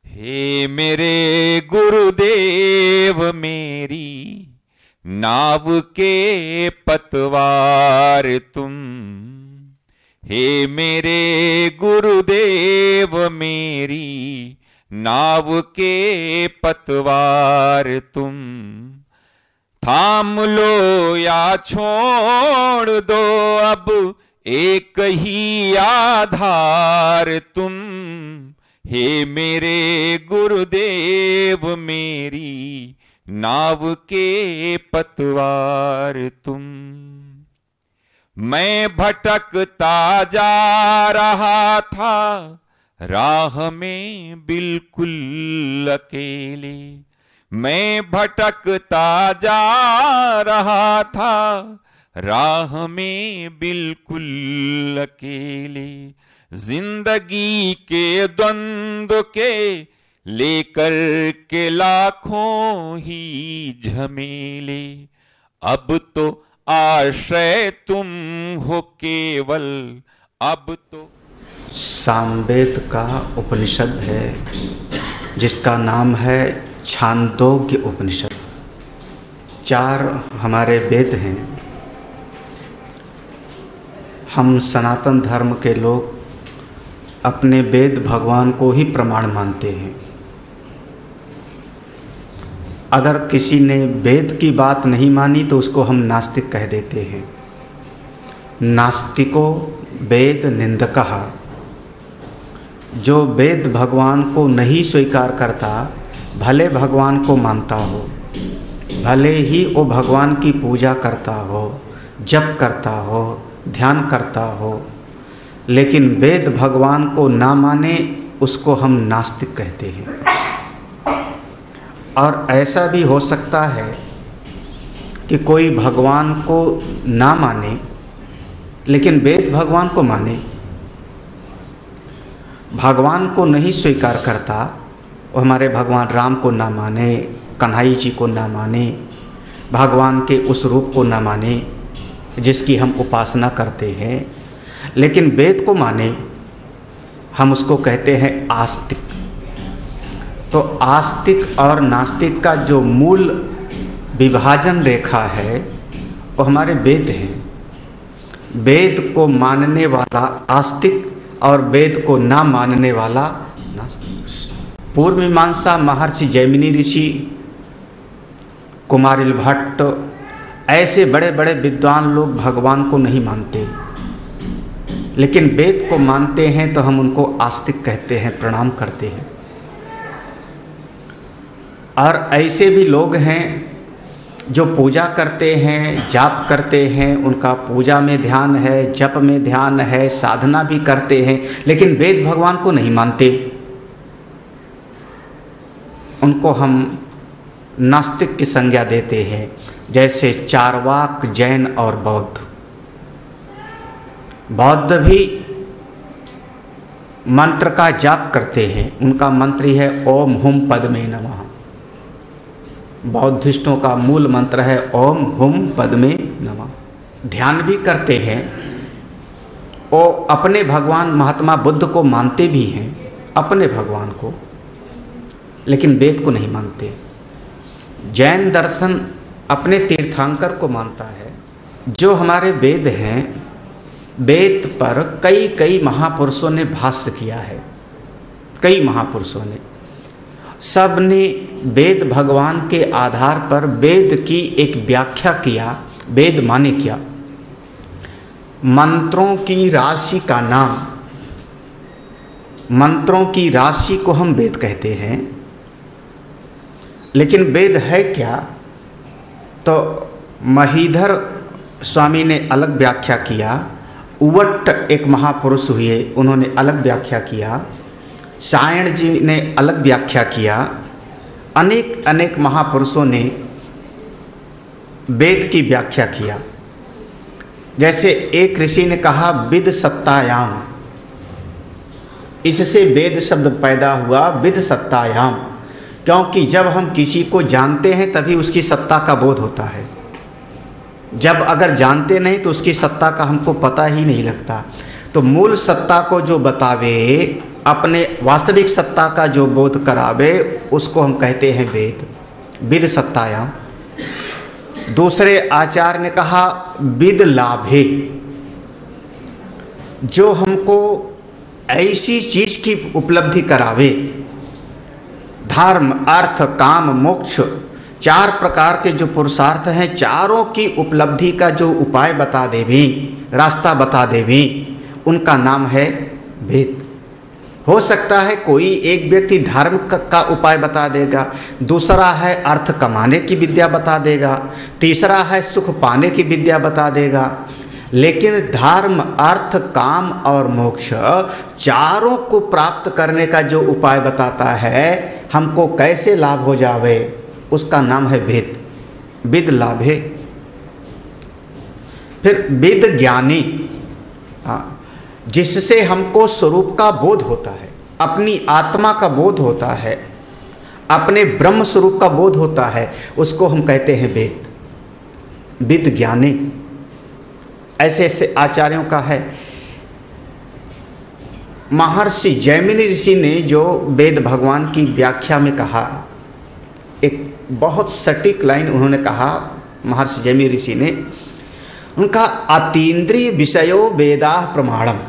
हे मेरे गुरुदेव मेरी नाव के पतवार तुम, हे मेरे गुरुदेव मेरी नाव के पतवार तुम, थाम लो या छोड़ दो अब एक ही आधार तुम, हे मेरे गुरुदेव मेरी नाव के पतवार तुम। मैं भटकता जा रहा था राह में बिल्कुल अकेले, मैं भटकता जा रहा था राह में बिल्कुल अकेले, जिंदगी के द्वंद्व के लेकर के लाखों ही झमेले, अब तो आश्रय तुम हो केवल, अब तो। सामवेद का उपनिषद है जिसका नाम है छांदोग्य उपनिषद। 4 हमारे वेद हैं। हम सनातन धर्म के लोग अपने वेद भगवान को ही प्रमाण मानते हैं। अगर किसी ने वेद की बात नहीं मानी तो उसको हम नास्तिक कह देते हैं। नास्तिको वेद निंदकः, जो वेद भगवान को नहीं स्वीकार करता, भले भगवान को मानता हो, भले ही वो भगवान की पूजा करता हो, जप करता हो, ध्यान करता हो, लेकिन वेद भगवान को ना माने उसको हम नास्तिक कहते हैं। और ऐसा भी हो सकता है कि कोई भगवान को ना माने लेकिन वेद भगवान को माने, भगवान को नहीं स्वीकार करता, वो हमारे भगवान राम को ना माने, कन्हई जी को ना माने, भगवान के उस रूप को ना माने जिसकी हम उपासना करते हैं, लेकिन वेद को माने, हम उसको कहते हैं आस्तिक। तो आस्तिक और नास्तिक का जो मूल विभाजन रेखा है वो हमारे वेद हैं। वेद को मानने वाला आस्तिक और वेद को ना मानने वाला नास्तिक। पूर्व मीमांसा महर्षि जैमिनी ऋषि, कुमारिल भट्ट, ऐसे बड़े बड़े विद्वान लोग भगवान को नहीं मानते, लेकिन वेद को मानते हैं, तो हम उनको आस्तिक कहते हैं, प्रणाम करते हैं। और ऐसे भी लोग हैं जो पूजा करते हैं, जाप करते हैं, उनका पूजा में ध्यान है, जप में ध्यान है, साधना भी करते हैं, लेकिन वेद भगवान को नहीं मानते। उनको हम नास्तिक की संज्ञा देते हैं, जैसे चारवाक, जैन और बौद्ध। बौद्ध भी मंत्र का जाप करते हैं, उनका मंत्र है ओम हुम पद्मे नमः। बौद्धिस्टों का मूल मंत्र है ओम हुम पद्मे नमः। ध्यान भी करते हैं, वो अपने भगवान महात्मा बुद्ध को मानते भी हैं, अपने भगवान को, लेकिन वेद को नहीं मानते। जैन दर्शन अपने तीर्थंकर को मानता है। जो हमारे वेद हैं, वेद पर कई कई महापुरुषों ने भाष्य किया है, कई महापुरुषों ने, सब ने वेद भगवान के आधार पर वेद की एक व्याख्या किया, वेद माने क्या। मंत्रों की राशि का नाम, मंत्रों की राशि को हम वेद कहते हैं, लेकिन वेद है क्या, तो महीधर स्वामी ने अलग व्याख्या किया, उवट्ट एक महापुरुष हुए, उन्होंने अलग व्याख्या किया, सायण जी ने अलग व्याख्या किया, अनेक अनेक महापुरुषों ने वेद की व्याख्या किया। जैसे एक ऋषि ने कहा विद सत्तायाम, इससे वेद शब्द पैदा हुआ, विद सत्तायाम, क्योंकि जब हम किसी को जानते हैं तभी उसकी सत्ता का बोध होता है। जब अगर जानते नहीं तो उसकी सत्ता का हमको पता ही नहीं लगता। तो मूल सत्ता को जो बतावे, अपने वास्तविक सत्ता सत्ता का जो बोध करावे उसको हम कहते हैं वेद, विद सत्तायाम। दूसरे आचार्य ने कहा विद लाभे, जो हमको ऐसी चीज की उपलब्धि करावे, धर्म अर्थ काम मोक्ष, चार प्रकार के जो पुरुषार्थ हैं, चारों की उपलब्धि का जो उपाय बता देवे, रास्ता बता देवे, उनका नाम है वेद। हो सकता है कोई एक व्यक्ति धर्म का उपाय बता देगा, दूसरा है अर्थ कमाने की विद्या बता देगा, तीसरा है सुख पाने की विद्या बता देगा, लेकिन धर्म अर्थ काम और मोक्ष चारों को प्राप्त करने का जो उपाय बताता है, हमको कैसे लाभ हो जावे, उसका नाम है वेद, विद लाभे। फिर विद ज्ञानी, जिससे हमको स्वरूप का बोध होता है, अपनी आत्मा का बोध होता है, अपने ब्रह्म स्वरूप का बोध होता है, उसको हम कहते हैं वेद, विद ज्ञानी। ऐसे ऐसे आचार्यों का है। महर्षि जैमिनी ऋषि ने जो वेद भगवान की व्याख्या में कहा, एक बहुत सटीक लाइन उन्होंने कहा, महर्षि जैमिनी ऋषि ने, उनका अतीन्द्रिय विषयो वेदा प्रमाणम।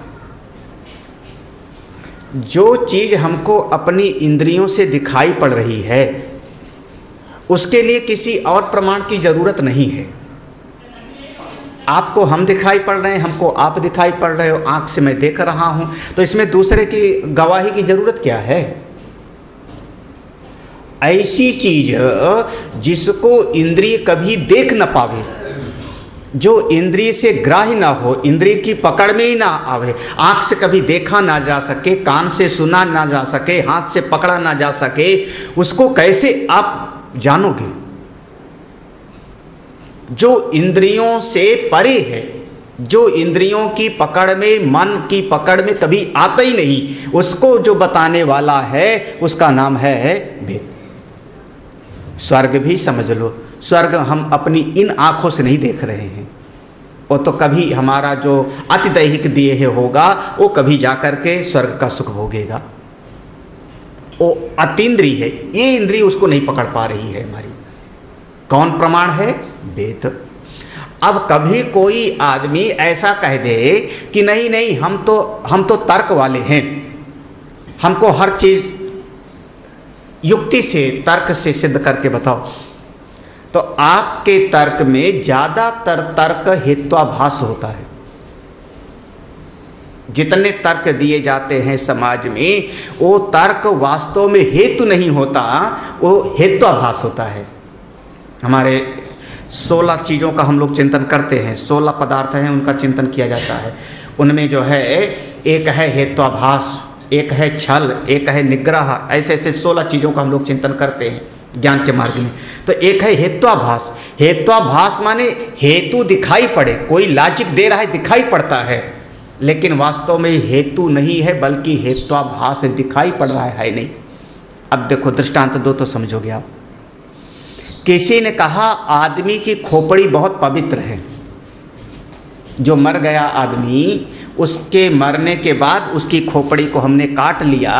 जो चीज हमको अपनी इंद्रियों से दिखाई पड़ रही है, उसके लिए किसी और प्रमाण की जरूरत नहीं है। आपको हम दिखाई पड़ रहे हैं, हमको आप दिखाई पड़ रहे हो, आंख से मैं देख रहा हूं, तो इसमें दूसरे की गवाही की जरूरत क्या है। ऐसी चीज जिसको इंद्रिय कभी देख न पावे, जो इंद्रिय से ग्राह्य ना हो, इंद्रिय की पकड़ में ही ना आवे, आंख से कभी देखा ना जा सके, कान से सुना ना जा सके, हाथ से पकड़ा ना जा सके, उसको कैसे आप जानोगे। जो इंद्रियों से परे है, जो इंद्रियों की पकड़ में, मन की पकड़ में कभी आता ही नहीं, उसको जो बताने वाला है उसका नाम है वेद। स्वर्ग भी समझ लो, स्वर्ग हम अपनी इन आँखों से नहीं देख रहे हैं, वो तो कभी हमारा जो अतिदैहिक देह होगा वो कभी जाकर के स्वर्ग का सुख भोगेगा। वो अतीन्द्रिय है, ये इंद्रिय उसको नहीं पकड़ पा रही है हमारी। कौन प्रमाण है? वेद। अब कभी कोई आदमी ऐसा कह दे कि नहीं नहीं, हम तो तर्क वाले हैं, हमको हर चीज युक्ति से, तर्क से सिद्ध करके बताओ, तो आपके तर्क में ज्यादातर तर्क हेत्वाभास होता है। जितने तर्क दिए जाते हैं समाज में, वो तर्क वास्तव में हेतु नहीं होता, वो हेत्वाभास होता है। हमारे 16 चीज़ों का हम लोग चिंतन करते हैं, 16 पदार्थ हैं, उनका चिंतन किया जाता है। उनमें जो है एक है हेत्वाभास, एक है छल, एक है निग्रह, ऐसे ऐसे 16 चीज़ों का हम लोग चिंतन करते हैं ज्ञान के मार्ग में। तो एक है हेत्वाभास। हेत्वाभास माने हेतु दिखाई पड़े, कोई लॉजिक दे रहा है, दिखाई पड़ता है, लेकिन वास्तव में हेतु नहीं है, बल्कि हेत्वाभास दिखाई पड़ रहा है नहीं। अब देखो दृष्टांत दो तो समझोगे आप। किसी ने कहा आदमी की खोपड़ी बहुत पवित्र है, जो मर गया आदमी, उसके मरने के बाद उसकी खोपड़ी को हमने काट लिया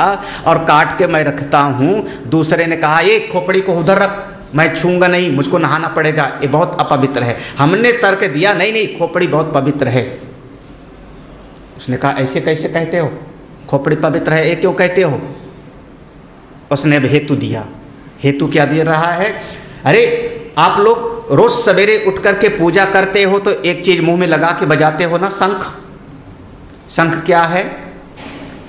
और काट के मैं रखता हूँ। दूसरे ने कहा ये खोपड़ी को उधर रख, मैं छूंगा नहीं, मुझको नहाना पड़ेगा, ये बहुत अपवित्र है। हमने तर्क दिया नहीं नहीं, खोपड़ी बहुत पवित्र है। उसने कहा ऐसे कैसे कहते हो, खोपड़ी पवित्र है, ये क्यों कहते हो? उसने अब हेतु दिया। हेतु क्या दे रहा है? अरे आप लोग रोज सवेरे उठ करके पूजा करते हो तो एक चीज मुंह में लगा के बजाते हो ना, शंख। शंख क्या है?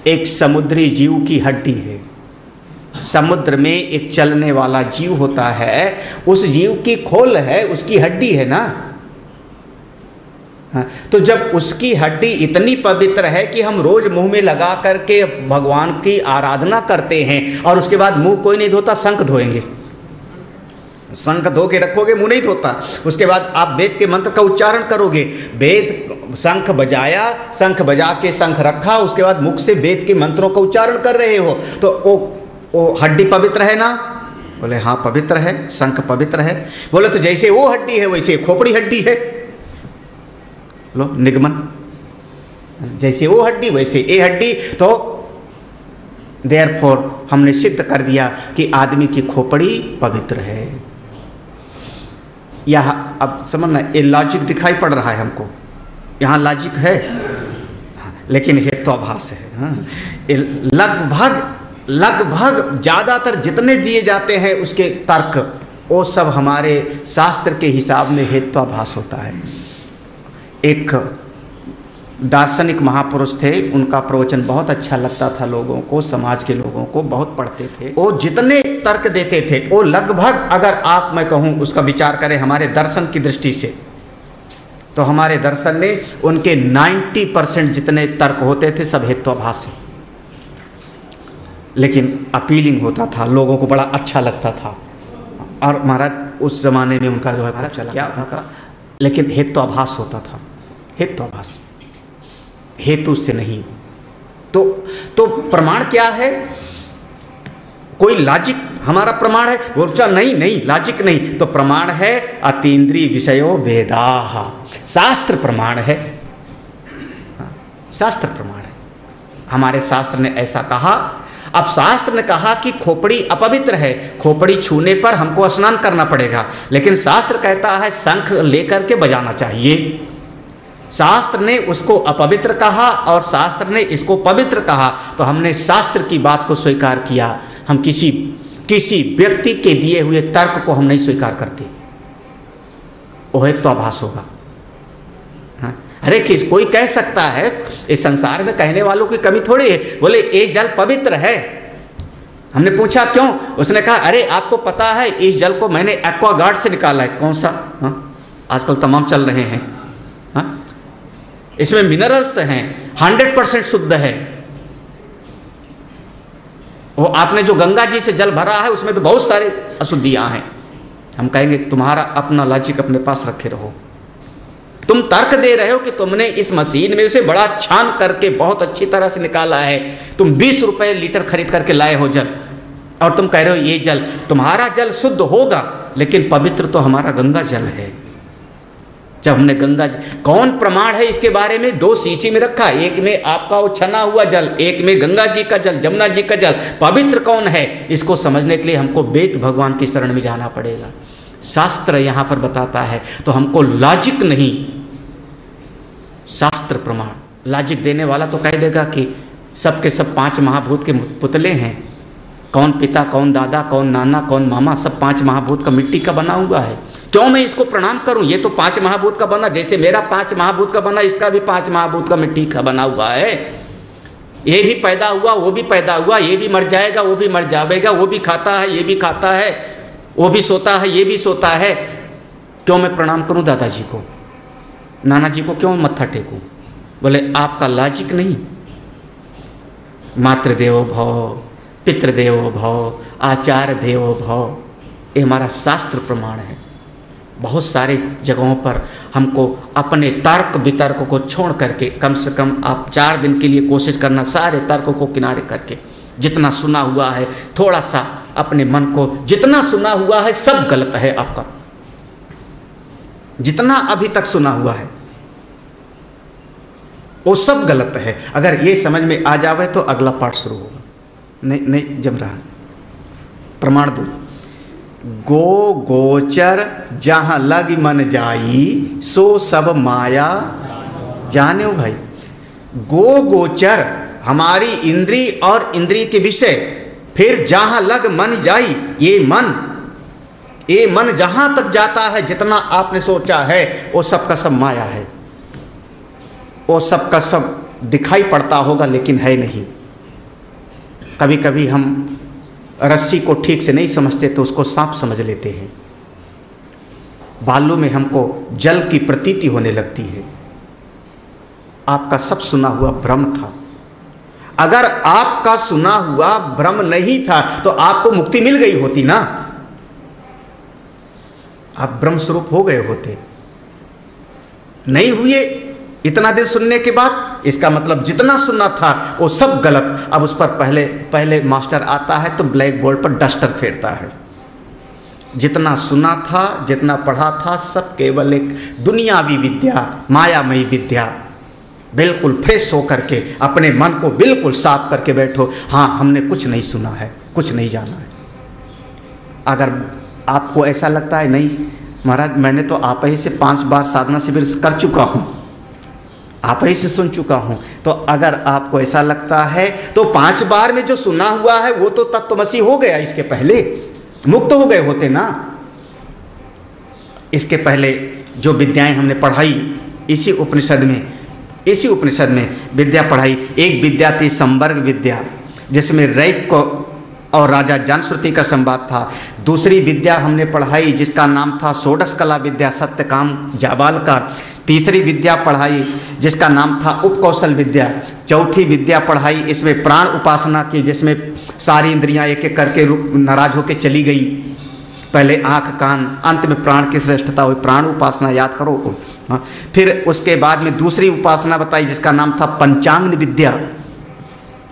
एक समुद्री जीव की हड्डी है। समुद्र में एक चलने वाला जीव होता है, उस जीव की खोल है, उसकी हड्डी है ना। तो जब उसकी हड्डी इतनी पवित्र है कि हम रोज मुंह में लगा करके भगवान की आराधना करते हैं और उसके बाद मुंह कोई नहीं धोता, शंख धोएंगे। शंख धो के रखोगे, मुंह नहीं धोता, उसके बाद आप वेद के मंत्र का उच्चारण करोगे। वेद शंख बजाया, शंख बजा के शंख रखा, उसके बाद मुख से वेद के मंत्रों का उच्चारण कर रहे हो, तो वो हड्डी पवित्र है ना? बोले हाँ पवित्र है, शंख पवित्र है। बोले तो जैसे वो हड्डी है वैसे खोपड़ी हड्डी है। लो निगमन, जैसे वो हड्डी वैसे ये हड्डी। तो देयरफॉर हमने सिद्ध कर दिया कि आदमी की खोपड़ी पवित्र है। यह अब समझना, ये लॉजिक दिखाई पड़ रहा है हमको, यहाँ लॉजिक है लेकिन हेत्वाभास है। लगभग ज़्यादातर जितने दिए जाते हैं उसके तर्क, वो सब हमारे शास्त्र के हिसाब में हेत्वाभास होता है। एक दार्शनिक महापुरुष थे, उनका प्रवचन बहुत अच्छा लगता था लोगों को, समाज के लोगों को बहुत पढ़ते थे। वो जितने तर्क देते थे वो लगभग, अगर आप मैं कहूँ उसका विचार करें हमारे दर्शन की दृष्टि से, तो हमारे दर्शन में उनके 90% जितने तर्क होते थे सब हेत्वाभास है, लेकिन अपीलिंग होता था, लोगों को बड़ा अच्छा लगता था। और महाराज उस जमाने में उनका जो है क्या था, लेकिन हेत्वाभास होता था, हेत्वाभास, हेतु से नहीं। तो प्रमाण क्या है? कोई लॉजिक हमारा प्रमाण है? बोलता नहीं लॉजिक नहीं, तो प्रमाण है अतीन्द्रिय विषयो वेदाः, शास्त्र प्रमाण है, शास्त्र प्रमाण है। हमारे शास्त्र ने ऐसा कहा। अब शास्त्र ने कहा कि खोपड़ी अपवित्र है, खोपड़ी छूने पर हमको स्नान करना पड़ेगा, लेकिन शास्त्र कहता है शंख लेकर के बजाना चाहिए। शास्त्र ने उसको अपवित्र कहा और शास्त्र ने इसको पवित्र कहा, तो हमने शास्त्र की बात को स्वीकार किया। हम किसी व्यक्ति के दिए हुए तर्क को हम नहीं स्वीकार करते, वो हेत्वाभास होगा। हाँ? अरे कोई कह सकता है, इस संसार में कहने वालों की कमी थोड़ी है, बोले ये जल पवित्र है। हमने पूछा क्यों? उसने कहा अरे आपको पता है इस जल को मैंने एक्वागार्ड से निकाला है। कौन सा? हाँ? आजकल तमाम चल रहे हैं। हाँ? इसमें मिनरल्स हैं, 100% शुद्ध है। वो आपने जो गंगा जी से जल भरा है उसमें तो बहुत सारी अशुद्धियां हैं। हम कहेंगे तुम्हारा अपना लॉजिक अपने पास रखे रहो। तुम तर्क दे रहे हो कि तुमने इस मशीन में से बड़ा छान करके बहुत अच्छी तरह से निकाला है, तुम 20 रुपए लीटर खरीद करके लाए हो जल, और तुम कह रहे हो ये जल, तुम्हारा जल शुद्ध होगा लेकिन पवित्र तो हमारा गंगा जल है। जब हमने गंगा, कौन प्रमाण है इसके बारे में? 2 शीशी में रखा, एक में आपका वो छना हुआ जल, एक में गंगा जी का जल, जमुना जी का जल। पवित्र कौन है? इसको समझने के लिए हमको वेद भगवान की शरण में जाना पड़ेगा। शास्त्र यहाँ पर बताता है, तो हमको लॉजिक नहीं, शास्त्र प्रमाण। लॉजिक देने वाला तो कह देगा कि सब के सब 5 महाभूत के पुतले हैं, कौन पिता, कौन दादा, कौन नाना, कौन मामा, सब 5 महाभूत का मिट्टी का बना हुआ है। क्यों मैं इसको प्रणाम करूं? ये तो 5 महाभूत का बना, जैसे मेरा 5 महाभूत का बना, इसका भी 5 महाभूत का मिट्टी का बना हुआ है। ये भी पैदा हुआ, वो भी पैदा हुआ, ये भी मर जाएगा, वो भी मर जाएगा, वो भी खाता है, ये भी खाता है, वो भी सोता है, ये भी सोता है। क्यों मैं प्रणाम करूं दादाजी को, नाना जी को क्यों मत्था टेकूं? बोले आपका लॉजिक नहीं। मातृदेवो भव, पितृदेवो भव, आचार्य देवो भव, ये हमारा शास्त्र प्रमाण है। बहुत सारे जगहों पर हमको अपने तर्क वितर्क को छोड़ करके, कम से कम आप 4 दिन के लिए कोशिश करना, सारे तर्कों को किनारे करके, जितना सुना हुआ है थोड़ा सा अपने मन को, जितना सुना हुआ है सब गलत है आपका, जितना अभी तक सुना हुआ है वो सब गलत है। अगर ये समझ में आ जावे तो अगला पाठ शुरू होगा। नहीं जम रहा। प्रमाण दो। गो गोचर जहाँ लग मन जाई, सो सब माया जाने हो भाई। गो गोचर हमारी इंद्री और इंद्री के विषय, फिर जहाँ लग मन जाई, ये मन जहाँ तक जाता है, जितना आपने सोचा है वो सब का सब माया है, वो सब का सब दिखाई पड़ता होगा लेकिन है नहीं। कभी कभी हम रस्सी को ठीक से नहीं समझते तो उसको सांप समझ लेते हैं। बालू में हमको जल की प्रतीति होने लगती है। आपका सब सुना हुआ भ्रम था। अगर आपका सुना हुआ भ्रम नहीं था तो आपको मुक्ति मिल गई होती ना, आप ब्रह्म स्वरूप हो गए होते। नहीं हुए इतना देर सुनने के बाद, इसका मतलब जितना सुनना था वो सब गलत। अब उस पर पहले मास्टर आता है तो ब्लैक बोर्ड पर डस्टर फेरता है। जितना सुना था, जितना पढ़ा था, सब केवल एक दुनियावी विद्या, मायामयी विद्या, बिल्कुल फ्रेश हो करके अपने मन को बिल्कुल साफ करके बैठो। हाँ, हमने कुछ नहीं सुना है, कुछ नहीं जाना है। अगर आपको ऐसा लगता है नहीं महाराज मैंने तो आप ही से 5 बार साधना शिविर कर चुका हूँ, आप ही से सुन चुका हूँ, तो अगर आपको ऐसा लगता है तो 5 बार में जो सुना हुआ है वो तो तत्वमसी हो गया, इसके पहले मुक्त हो गए होते ना। इसके पहले जो विद्याएं हमने पढ़ाई इसी उपनिषद में विद्या पढ़ाई, एक विद्या थी संवर्ग विद्या जिसमें रैक को और राजा जानश्रुति का संवाद था। दूसरी विद्या हमने पढ़ाई जिसका नाम था षोडश कला विद्या सत्यकाम जाबाल का। तीसरी विद्या पढ़ाई जिसका नाम था उपकौशल विद्या। चौथी विद्या पढ़ाई इसमें प्राण उपासना की जिसमें सारी इंद्रियां एक एक करके नाराज होकर चली गई। पहले आँख कान, अंत में प्राण की श्रेष्ठता हुई, प्राण उपासना याद करो। हाँ, फिर उसके बाद में दूसरी उपासना बताई जिसका नाम था पंचांग विद्या।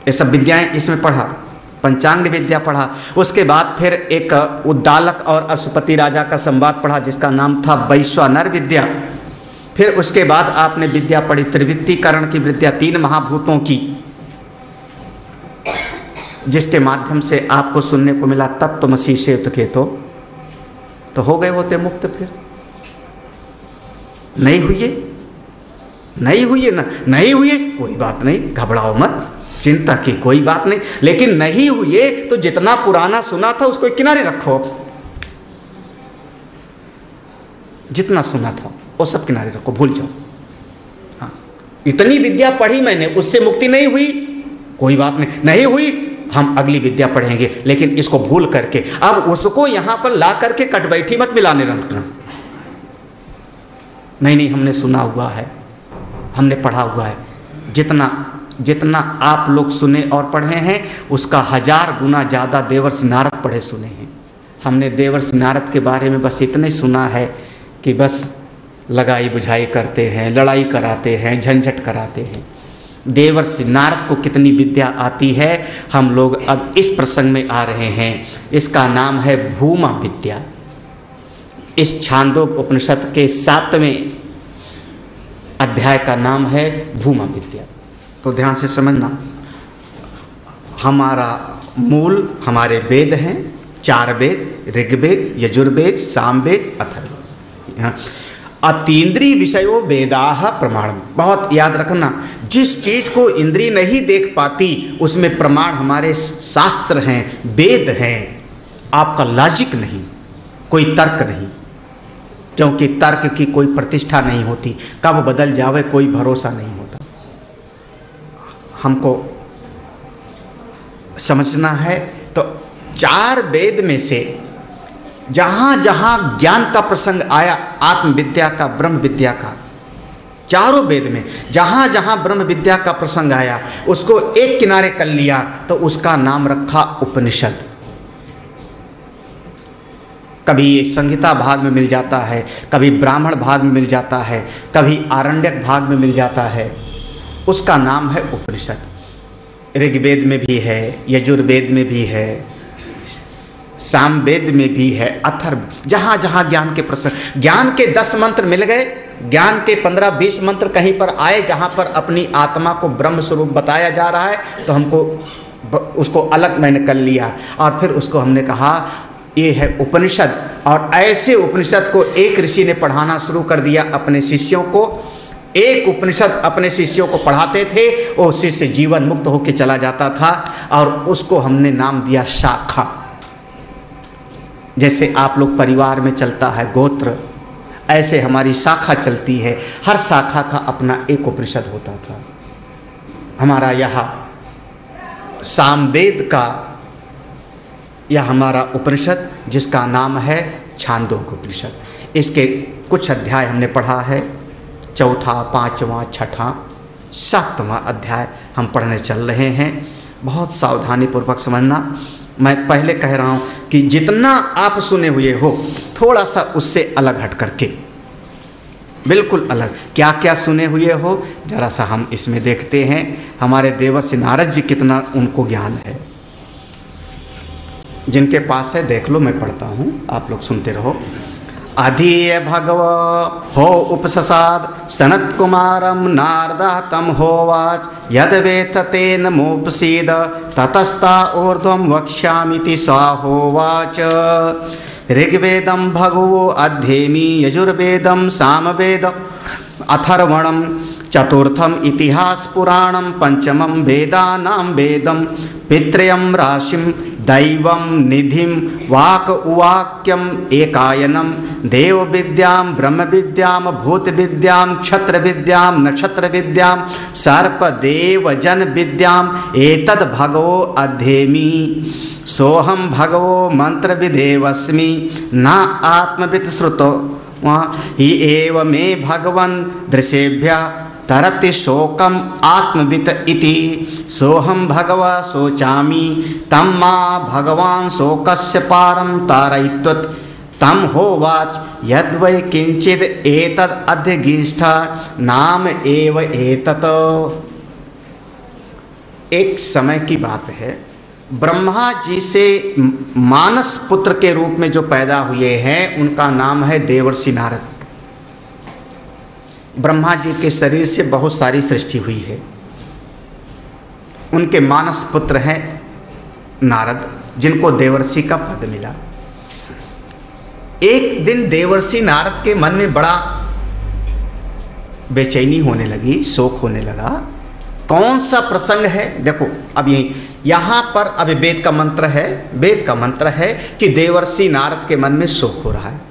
ये सब विद्याएं इसमें पढ़ा, पंचांग विद्या पढ़ा। उसके बाद फिर एक उद्दालक और अश्वपति राजा का संवाद पढ़ा जिसका नाम था वैश्वानर विद्या। फिर उसके बाद आपने विद्या पढ़ी त्रिवृत्तिकरण की विद्या, 3 महाभूतों की, जिसके माध्यम से आपको सुनने को मिला तत्वमसी शेत के तो हो गए होते मुक्त। फिर नहीं हुए ना, नहीं हुए कोई बात नहीं, घबराओ मत, चिंता की कोई बात नहीं। लेकिन नहीं हुए तो जितना पुराना सुना था उसको किनारे रखो, जितना सुना था वो सब किनारे रखो, भूल जाओ। हाँ, इतनी विद्या पढ़ी मैंने, उससे मुक्ति नहीं हुई, कोई बात नहीं हुई, हम अगली विद्या पढ़ेंगे। लेकिन इसको भूल करके अब उसको यहां पर ला करके कटबैठी मत मिलाने रखना। नहीं, हमने सुना हुआ है, हमने पढ़ा हुआ है। जितना आप लोग सुने और पढ़े हैं उसका 1000 गुना ज़्यादा देवर्षि नारद पढ़े सुने हैं। हमने देवर्षि नारद के बारे में बस इतने सुना है कि बस लगाई बुझाई करते हैं, लड़ाई कराते हैं, झंझट कराते हैं। देवर्षि नारद को कितनी विद्या आती है, हम लोग अब इस प्रसंग में आ रहे हैं। इसका नाम है भूमा विद्या। इस छांदोग्य उपनिषद के 7वें अध्याय का नाम है भूमा विद्या। तो ध्यान से समझना, हमारा मूल हमारे वेद हैं, 4 वेद, ऋग्वेद, यजुर्वेद, सामवेद, अथर्ववेद। अतीन्द्रिय विषयो वेदाः प्रमाण। बहुत याद रखना, जिस चीज़ को इंद्रिय नहीं देख पाती उसमें प्रमाण हमारे शास्त्र हैं, वेद हैं। आपका लॉजिक नहीं, कोई तर्क नहीं, क्योंकि तर्क की कोई प्रतिष्ठा नहीं होती, कब बदल जावे कोई भरोसा नहीं होता। हमको समझना है तो 4 वेद में से जहाँ जहाँ ज्ञान का प्रसंग आया, आत्मविद्या का, ब्रह्म विद्या का, चारों वेद में जहाँ जहाँ ब्रह्म विद्या का प्रसंग आया उसको एक किनारे कर लिया तो उसका नाम रखा उपनिषद। कभी ये संहिता भाग में मिल जाता है, कभी ब्राह्मण भाग में मिल जाता है, कभी आरण्यक भाग में मिल जाता है, उसका नाम है उपनिषद। ऋग्वेद में भी है, यजुर्वेद में भी है, सामवेद में भी है, अथर्व, जहाँ जहाँ ज्ञान के प्रसंग, ज्ञान के 10 मंत्र मिल गए, ज्ञान के 15-20 मंत्र कहीं पर आए जहाँ पर अपनी आत्मा को ब्रह्म स्वरूप बताया जा रहा है, तो हमको उसको अलग मैंने कर लिया और फिर उसको हमने कहा ये है उपनिषद। और ऐसे उपनिषद को एक ऋषि ने पढ़ाना शुरू कर दिया अपने शिष्यों को। एक उपनिषद अपने शिष्यों को पढ़ाते थे, वो शिष्य जीवन मुक्त होकर चला जाता था और उसको हमने नाम दिया शाखा। जैसे आप लोग परिवार में चलता है गोत्र, ऐसे हमारी शाखा चलती है, हर शाखा का अपना एक उपनिषद होता था। हमारा यहाँ सामवेद का यह हमारा उपनिषद जिसका नाम है छांदोग्य उपनिषद। इसके कुछ अध्याय हमने पढ़ा है, 4, 5, 6, 7वां अध्याय हम पढ़ने चल रहे हैं। बहुत सावधानी पूर्वक समझना। मैं पहले कह रहा हूँ कि जितना आप सुने हुए हो थोड़ा सा उससे अलग हट करके, बिल्कुल अलग, क्या क्या सुने हुए हो जरा सा हम इसमें देखते हैं। हमारे देवर्षि नारद जी कितना उनको ज्ञान है, जिनके पास है देख लो, मैं पढ़ता हूँ, आप लोग सुनते रहो। अधीय भगव हो उपससाद सनत कुमारम नारदः तम होवाच यद वेत तेन मोपसीद ततस्ता ऊर्ध्वं वक्ष्यामिति सा होवाच। ऋग्वेदं भगवो अध्येमि यजुर्वेदं सामवेद अथर्वणं चतुर्थम इतिहास पुराणम पंचमम वेदानां वेदम पित्रयं राशिम दैवं निधिं वाक उवाक्यम एकायनम देव विद्यां ब्रह्म विद्यां भूत विद्यां क्षत्र विद्यां नक्षत्र विद्यां सर्प देव जन विद्यां एतद् भगवो अध्येमि सोहम भगवो मंत्र विदेवस्मि न आत्मवित् श्रुतो हि एव मे भगवन् दृशेभ्यः तरति शोकम आत्मवित इति सोहम भगवा शोचामि तम मां भगवान शोकस्य पारं तारयित्वत् तम होवाच यद्वै किंचिद एतद् अध्यगीष्ठा नाम एव एतत्। एक समय की बात है, ब्रह्मा जी से मानस पुत्र के रूप में जो पैदा हुए हैं उनका नाम है देवर्षि नारद। ब्रह्मा जी के शरीर से बहुत सारी सृष्टि हुई है, उनके मानस पुत्र हैं नारद, जिनको देवर्षि का पद मिला। एक दिन देवर्षि नारद के मन में बड़ा बेचैनी होने लगी, शोक होने लगा। कौन सा प्रसंग है देखो, अब यहाँ पर अभी वेद का मंत्र है, वेद का मंत्र है कि देवर्षि नारद के मन में शोक हो रहा है।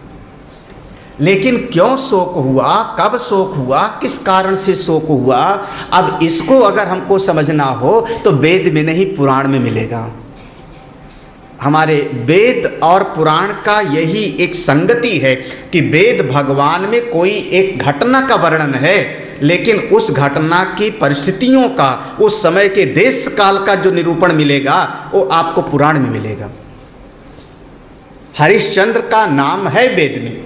लेकिन क्यों शोक हुआ, कब शोक हुआ, किस कारण से शोक हुआ, अब इसको अगर हमको समझना हो तो वेद में नहीं पुराण में मिलेगा। हमारे वेद और पुराण का यही एक संगति है कि वेद भगवान में कोई एक घटना का वर्णन है, लेकिन उस घटना की परिस्थितियों का, उस समय के देश काल का जो निरूपण मिलेगा वो आपको पुराण में मिलेगा। हरिश्चंद्र का नाम है वेद में,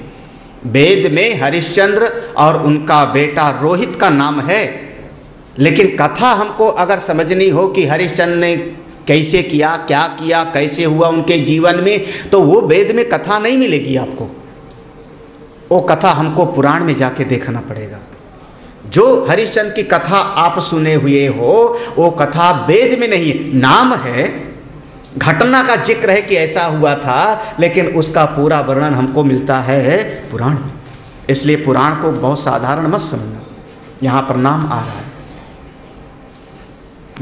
वेद में हरिश्चंद्र और उनका बेटा रोहित का नाम है, लेकिन कथा हमको अगर समझनी हो कि हरिश्चंद्र ने कैसे किया, क्या किया, कैसे हुआ उनके जीवन में, तो वो वेद में कथा नहीं मिलेगी आपको। वो कथा हमको पुराण में जाके देखना पड़ेगा। जो हरिश्चंद्र की कथा आप सुने हुए हो वो कथा वेद में नहीं है, नाम है, घटना का जिक्र है कि ऐसा हुआ था, लेकिन उसका पूरा वर्णन हमको मिलता है पुराण में। इसलिए पुराण को बहुत साधारण मत समझना, यहाँ पर नाम आ रहा है।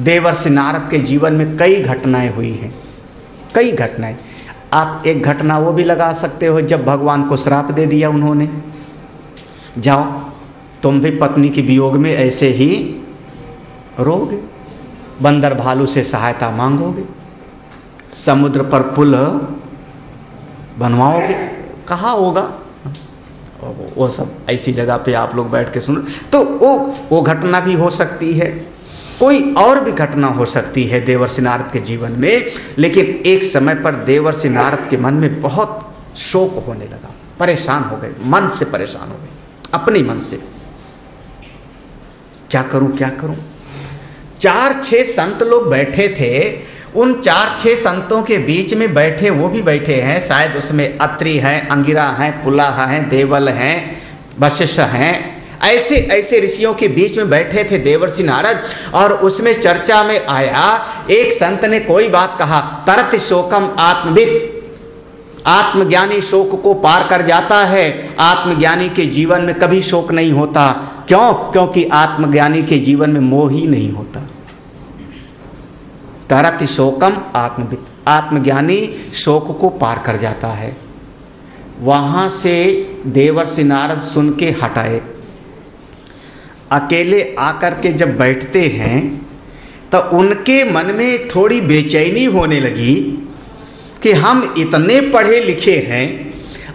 देवर्षि नारद के जीवन में कई घटनाएं हुई हैं, कई घटनाएं। आप एक घटना वो भी लगा सकते हो, जब भगवान को श्राप दे दिया उन्होंने, जाओ तुम भी पत्नी के वियोग में ऐसे ही रोगे, बंदर भालू से सहायता मांगोगे, समुद्र पर पुल बनवाओगे, कहाँ होगा वो सब ऐसी जगह पे आप लोग बैठ के सुन, तो वो घटना भी हो सकती है। कोई और भी घटना हो सकती है देवर्षि नारद के जीवन में। लेकिन एक समय पर देवर्षि नारद के मन में बहुत शोक होने लगा, परेशान हो गए, मन से परेशान हो गए, अपने मन से। क्या करूं क्या करूं। 4-6 संत लोग बैठे थे, उन 4-6 संतों के बीच में बैठे, वो भी बैठे हैं, शायद उसमें अत्रि हैं, अंगिरा हैं, पुलाह हैं, देवल हैं, वशिष्ठ हैं, ऐसे ऐसे ऋषियों के बीच में बैठे थे देवर्षि नारद। और उसमें चर्चा में आया, एक संत ने कोई बात कहा, तरत शोकम आत्मविद, आत्मज्ञानी शोक को पार कर जाता है, आत्मज्ञानी के जीवन में कभी शोक नहीं होता। क्यों? क्योंकि आत्मज्ञानी के जीवन में मोह ही नहीं होता। तरत शोकम आत्मविद, आत्मज्ञानी शोक को पार कर जाता है। वहाँ से देवर्षि नारद सुन के हटाए, अकेले आकर के जब बैठते हैं तो उनके मन में थोड़ी बेचैनी होने लगी कि हम इतने पढ़े लिखे हैं,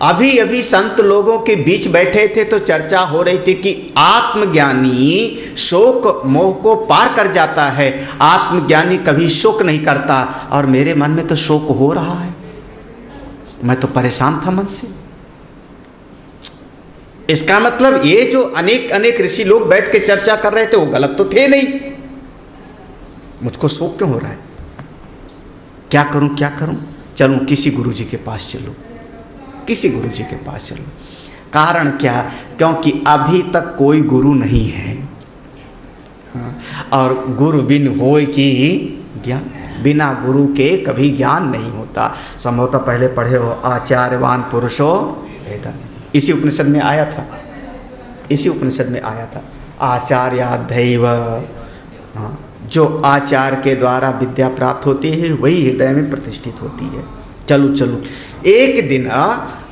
अभी अभी संत लोगों के बीच बैठे थे तो चर्चा हो रही थी कि आत्मज्ञानी शोक मोह को पार कर जाता है, आत्मज्ञानी कभी शोक नहीं करता, और मेरे मन में तो शोक हो रहा है, मैं तो परेशान था मन से। इसका मतलब ये जो अनेक अनेक ऋषि लोग बैठ के चर्चा कर रहे थे वो गलत तो थे नहीं, मुझको शोक क्यों हो रहा है, क्या करूं क्या करूं, चलूं किसी गुरु जी के पास चलूं। किसी गुरु जी के पास चलो। कारण क्या? क्योंकि अभी तक कोई गुरु नहीं है। और गुरु बिन होय की ज्ञान, बिना गुरु के कभी ज्ञान नहीं होता। संभवतः पहले पढ़े हो आचार्यवान पुरुषो वेद, इसी उपनिषद में आया था, इसी उपनिषद में आया था आचार्यादैव। हाँ, जो आचार्य के द्वारा विद्या प्राप्त होती है वही हृदय में प्रतिष्ठित होती है। चलो चलो, एक दिन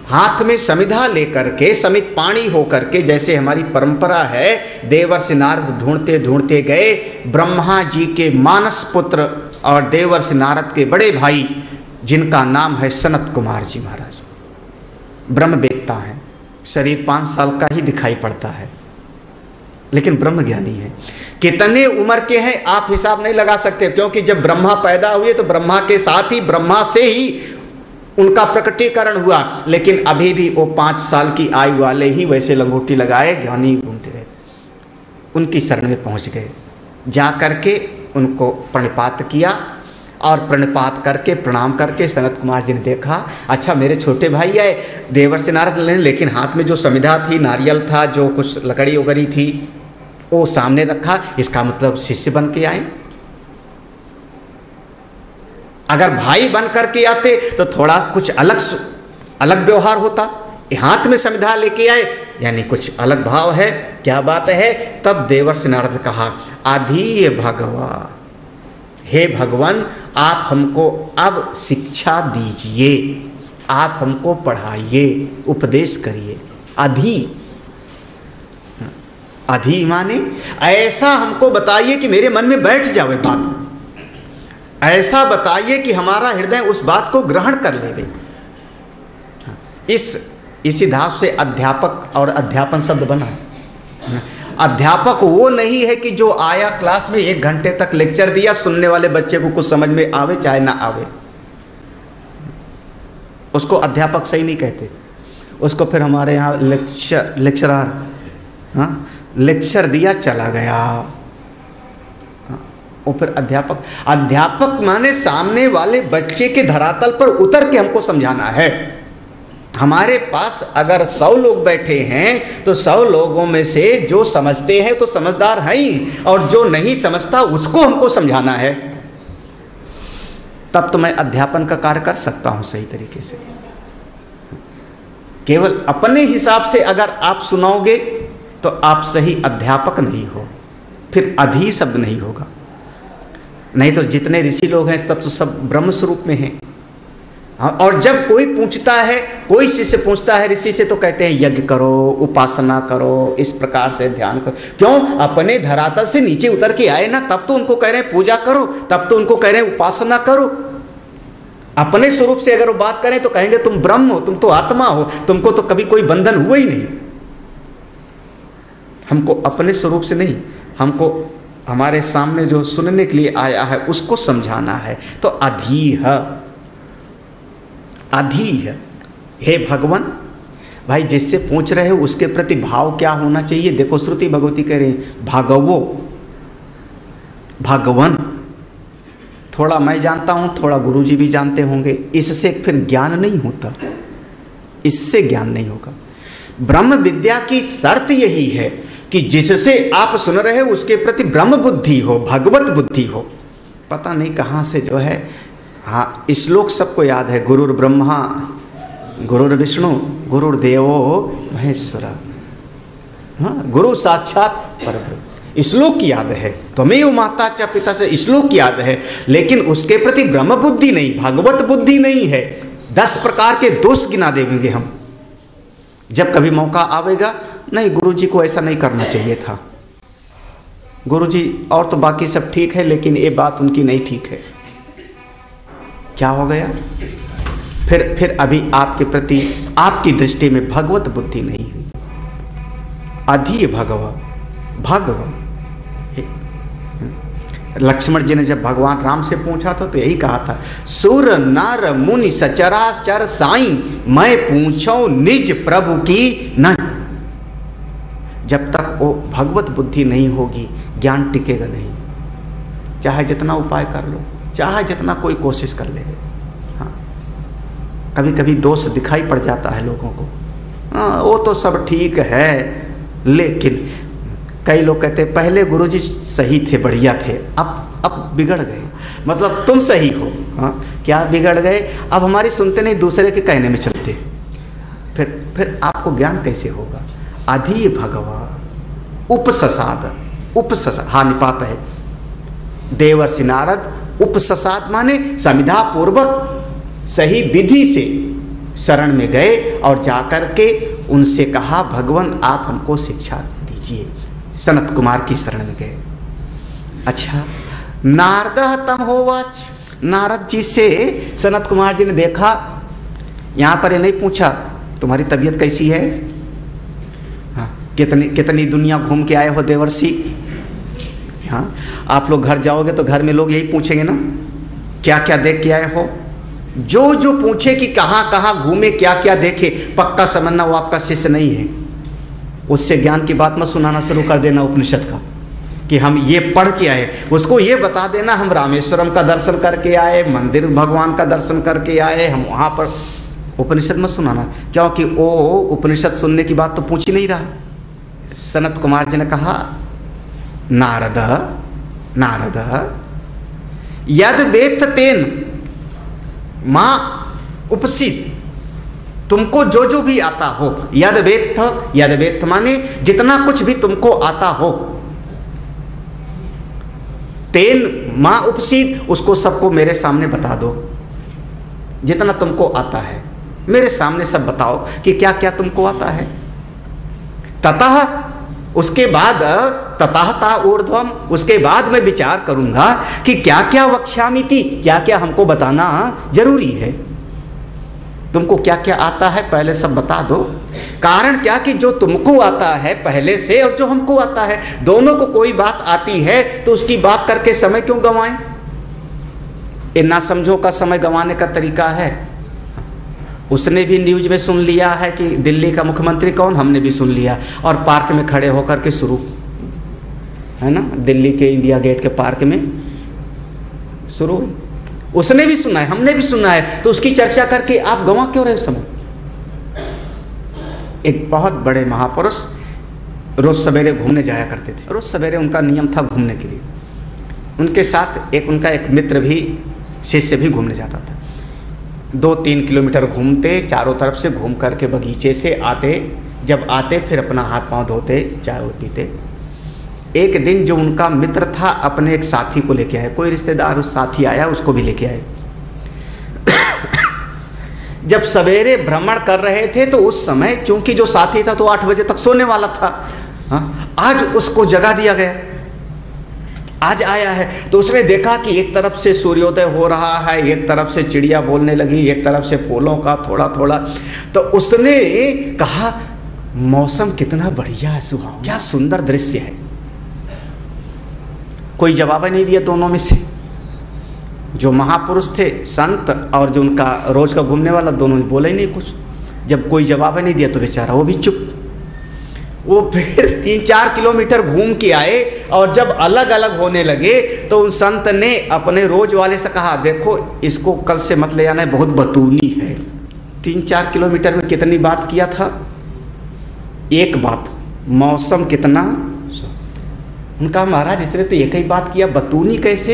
हाथ में समिधा लेकर के, समित पाणी होकर के, जैसे हमारी परंपरा है, देवर्षि नारद ढूंढते ढूंढते गए ब्रह्मा जी के मानस पुत्र और देवर्षि नारद के बड़े भाई, जिनका नाम है सनत कुमार जी महाराज। ब्रह्मवेत्ता हैं, शरीर 5 साल का ही दिखाई पड़ता है, लेकिन ब्रह्म ज्ञानी है। कितने उम्र के हैं आप हिसाब नहीं लगा सकते, क्योंकि जब ब्रह्मा पैदा हुए तो ब्रह्मा के साथ ही, ब्रह्मा से ही उनका प्रकटीकरण हुआ। लेकिन अभी भी वो 5 साल की आयु वाले ही वैसे लंगोटी लगाए ज्ञानी घूमते रहते। उनकी शरण में पहुंच गए, जा करके उनको प्रणिपात किया, और प्रणिपात करके प्रणाम करके सनत कुमार जी ने देखा, अच्छा मेरे छोटे भाई आए देवर्षि नारद, लेकिन हाथ में जो समिधा थी, नारियल था, जो कुछ लकड़ी वगैरह थी, वो सामने रखा, इसका मतलब शिष्य बन के आए। अगर भाई बन करके आते तो थोड़ा कुछ अलग व्यवहार होता। हाथ में समिधा लेके आए, यानी कुछ अलग भाव है, क्या बात है। तब देवर्षि नारद कहा, आधीय भगवा, हे भगवान आप हमको अब शिक्षा दीजिए, आप हमको पढ़ाइए, उपदेश करिए। अधि माने ऐसा हमको बताइए कि मेरे मन में बैठ जावे बात, ऐसा बताइए कि हमारा हृदय उस बात को ग्रहण कर ले। इसी धाव से अध्यापक और अध्यापन शब्द बना। अध्यापक वो नहीं है कि जो आया क्लास में 1 घंटे तक लेक्चर दिया, सुनने वाले बच्चे को कुछ समझ में आवे चाहे ना आवे, उसको अध्यापक सही नहीं कहते। उसको फिर हमारे यहाँ लेक्चरर, हाँ, लेक्चर दिया चला गया, वो फिर अध्यापक। अध्यापक माने सामने वाले बच्चे के धरातल पर उतर के हमको समझाना है। हमारे पास अगर 100 लोग बैठे हैं तो 100 लोगों में से जो समझते हैं तो समझदार हैं ही, और जो नहीं समझता उसको हमको समझाना है। तब तो मैं अध्यापन का कार्य कर सकता हूं सही तरीके से। केवल अपने हिसाब से अगर आप सुनाओगे तो आप सही अध्यापक नहीं हो, फिर अधि शब्द नहीं होगा। नहीं तो जितने ऋषि लोग हैं तब तो सब ब्रह्म स्वरूप में हैं। और जब कोई पूछता है, कोई शिष्य पूछता है ऋषि से, तो कहते हैं यज्ञ करो, उपासना करो, इस प्रकार से ध्यान करो। क्यों? अपने धरातल से नीचे उतर के आए ना, तब तो उनको कह रहे हैं पूजा करो, तब तो उनको कह रहे हैं उपासना करो। अपने स्वरूप से अगर वो बात करें तो कहेंगे तुम ब्रह्म हो, तुम तो आत्मा हो, तुमको तो कभी कोई बंधन हुआ ही नहीं। हमको अपने स्वरूप से नहीं, हमको हमारे सामने जो सुनने के लिए आया है उसको समझाना है। तो अधीह, अधीह, हे भगवान। भाई जिससे पूछ रहे हो उसके प्रति भाव क्या होना चाहिए? देखो श्रुति भगवती कह रही भागवो, भगवान। थोड़ा मैं जानता हूँ, थोड़ा गुरुजी भी जानते होंगे, इससे फिर ज्ञान नहीं होता, इससे ज्ञान नहीं होगा। ब्रह्म विद्या की शर्त यही है कि जिससे आप सुन रहे हो उसके प्रति ब्रह्म बुद्धि हो, भगवत बुद्धि हो। पता नहीं कहाँ से जो है, हाँ श्लोक सबको याद है, गुरुर ब्रह्मा गुरुर्विष्णु गुरुर्देवो महेश्वरा, हाँ गुरु साक्षात परब्रह्म, श्लोक याद है। त्वमेव माता च पिता से श्लोक याद है, लेकिन उसके प्रति ब्रह्म बुद्धि नहीं, भगवत बुद्धि नहीं है। 10 प्रकार के दोष गिना देंगे हम जब कभी मौका आवेगा। नहीं, गुरुजी को ऐसा नहीं करना चाहिए था, गुरुजी और तो बाकी सब ठीक है, लेकिन ये बात उनकी नहीं ठीक है। क्या हो गया? फिर अभी आपके प्रति, आपकी दृष्टि में भगवत बुद्धि नहीं हुई। अधि भगवा, भगवान। लक्ष्मण जी ने जब भगवान राम से पूछा था तो यही कहा था, सुर नर मुनि सचराचर साईं, मैं पूछो निज प्रभु की नहीं। जब तक वो भगवत बुद्धि नहीं होगी ज्ञान टिकेगा नहीं। चाहे जितना उपाय कर लो, चाहे जितना कोई कोशिश कर ले, हाँ कभी कभी दोष दिखाई पड़ जाता है लोगों को, हाँ वो तो सब ठीक है, लेकिन कई लोग कहते हैं पहले गुरुजी सही थे, बढ़िया थे, अब बिगड़ गए, मतलब तुम सही हो। हाँ क्या बिगड़ गए? अब हमारी सुनते नहीं, दूसरे के कहने में चलते, फिर आपको ज्ञान कैसे होगा? अधि भगवा उपससाद, उपससाद हाँ निपात है, देवर्षि नारद उपससाद माने समिधा पूर्वक सही विधि से शरण में गए और जाकर के उनसे कहा भगवान आप हमको शिक्षा दीजिए, सनत कुमार की शरण में गए। अच्छा, नारद तम होवाच, नारद जी से सनत कुमार जी ने देखा, यहाँ पर ये नहीं पूछा तुम्हारी तबीयत कैसी है, हाँ कितनी दुनिया घूम के आए हो देवर्षि। हाँ आप लोग घर जाओगे तो घर में लोग यही पूछेंगे ना, क्या क्या देख के आए हो, जो पूछे कि कहाँ कहाँ घूमे, क्या क्या देखे, पक्का समझना वो आपका शिष्य नहीं है। उससे ज्ञान की बात मत सुनाना शुरू कर देना उपनिषद का, कि हम ये पढ़ के आए, उसको ये बता देना हम रामेश्वरम का दर्शन करके आए, मंदिर भगवान का दर्शन करके आए, हम वहाँ पर। उपनिषद मत सुनाना, क्योंकि वो उपनिषद सुनने की बात तो पूछ ही नहीं रहा। सनत कुमार जी ने कहा नारद नारद यद वेत्थ तेन माँ उपसित, तुमको जो भी आता हो, यद वेत्थ माने जितना कुछ भी तुमको आता हो, तेन माँ उपसित उसको सबको मेरे सामने बता दो, जितना तुमको आता है मेरे सामने सब बताओ कि क्या क्या तुमको आता है। ततः उसके बाद ततः ता ऊर्ध्वम, उसके बाद मैं विचार करूंगा कि क्या क्या वक्ष्यामिति, क्या क्या हमको बताना जरूरी है, तुमको क्या क्या आता है पहले सब बता दो। कारण क्या कि जो तुमको आता है पहले से और जो हमको आता है, दोनों को कोई बात आती है तो उसकी बात करके समय क्यों गंवाएं? ये ना समझो का समय गंवाने का तरीका है। उसने भी न्यूज में सुन लिया है कि दिल्ली का मुख्यमंत्री कौन, हमने भी सुन लिया, और पार्क में खड़े होकर के शुरू है ना, दिल्ली के इंडिया गेट के पार्क में शुरू, उसने भी सुना है, हमने भी सुना है, तो उसकी चर्चा करके आप गंवा क्यों रहे हो समय? एक बहुत बड़े महापुरुष रोज सवेरे घूमने जाया करते थे, रोज सवेरे उनका नियम था घूमने के लिए। उनके साथ उनका एक मित्र भी, शिष्य भी घूमने जाता था। 2-3 किलोमीटर घूमते, चारों तरफ से घूम करके बगीचे से आते, जब आते फिर अपना हाथ पांव धोते, चाय पीते। एक दिन जो उनका मित्र था अपने एक साथी को लेके आए, कोई रिश्तेदार उस साथी आया, उसको भी लेके आए। जब सवेरे भ्रमण कर रहे थे तो उस समय चूंकि जो साथी था तो 8 बजे तक सोने वाला था, हाँ आज उसको जगा दिया गया, आज आया है। तो उसने देखा कि एक तरफ से सूर्योदय हो रहा है, एक तरफ से चिड़िया बोलने लगी, एक तरफ से फूलों का थोड़ा थोड़ा, तो उसने कहा मौसम कितना बढ़िया है, सुहावना, क्या सुंदर दृश्य है। कोई जवाब नहीं दिया दोनों में से, जो महापुरुष थे संत और जो उनका रोज का घूमने वाला, दोनों बोले ही नहीं कुछ। जब कोई जवाब नहीं दिया तो बेचारा वो भी चुप। वो फिर 3-4 किलोमीटर घूम के आए और जब अलग अलग होने लगे तो उन संत ने अपने रोज वाले से कहा देखो इसको कल से मत ले जाना है, बहुत बतूनी है। 3-4 किलोमीटर में कितनी बात किया था? एक बात, मौसम कितना। उनका महाराज इसने तो एक ही बात किया, बतूनी कैसे?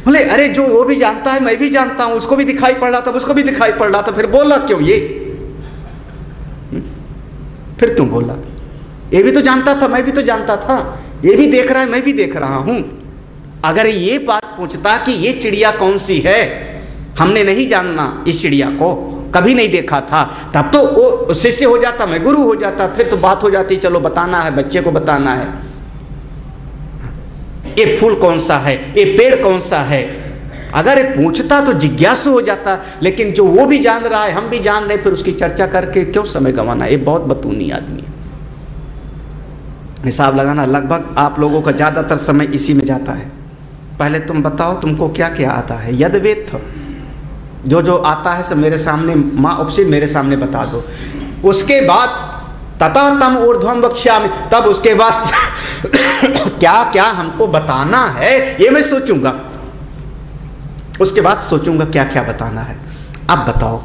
बोले अरे जो वो भी जानता है मैं भी जानता हूँ, उसको भी दिखाई पड़ रहा था, उसको भी दिखाई पड़ रहा था, फिर बोला क्यों ये? फिर क्यों बोला? ये भी तो जानता था, मैं भी तो जानता था, ये भी देख रहा है, मैं भी देख रहा हूं। अगर ये बात पूछता कि ये चिड़िया कौन सी है, हमने नहीं जानना इस चिड़िया को, कभी नहीं देखा था, तब तो वो शिष्य हो जाता, मैं गुरु हो जाता, फिर तो बात हो जाती चलो बताना है, बच्चे को बताना है, ये फूल कौन सा है, ये पेड़ कौन सा है। अगर पूछता तो जिज्ञासु हो जाता, लेकिन जो वो भी जान रहा है हम भी जान रहे, फिर उसकी चर्चा करके क्यों समय गंवाना? ये बहुत बतूनी आदमी है। हिसाब लगाना, लगभग आप लोगों का ज़्यादातर समय इसी में जाता है। पहले तुम बताओ तुमको क्या क्या आता है, यद वेत्थ, जो आता है सब मेरे सामने, माँ उपसित मेरे सामने बता दो। उसके बाद तथा तम ऊर्ध्वम वक्ष्यामि, तब उसके बाद क्या क्या हमको बताना है ये मैं सोचूंगा, उसके बाद सोचूंगा क्या क्या बताना है। अब बताओ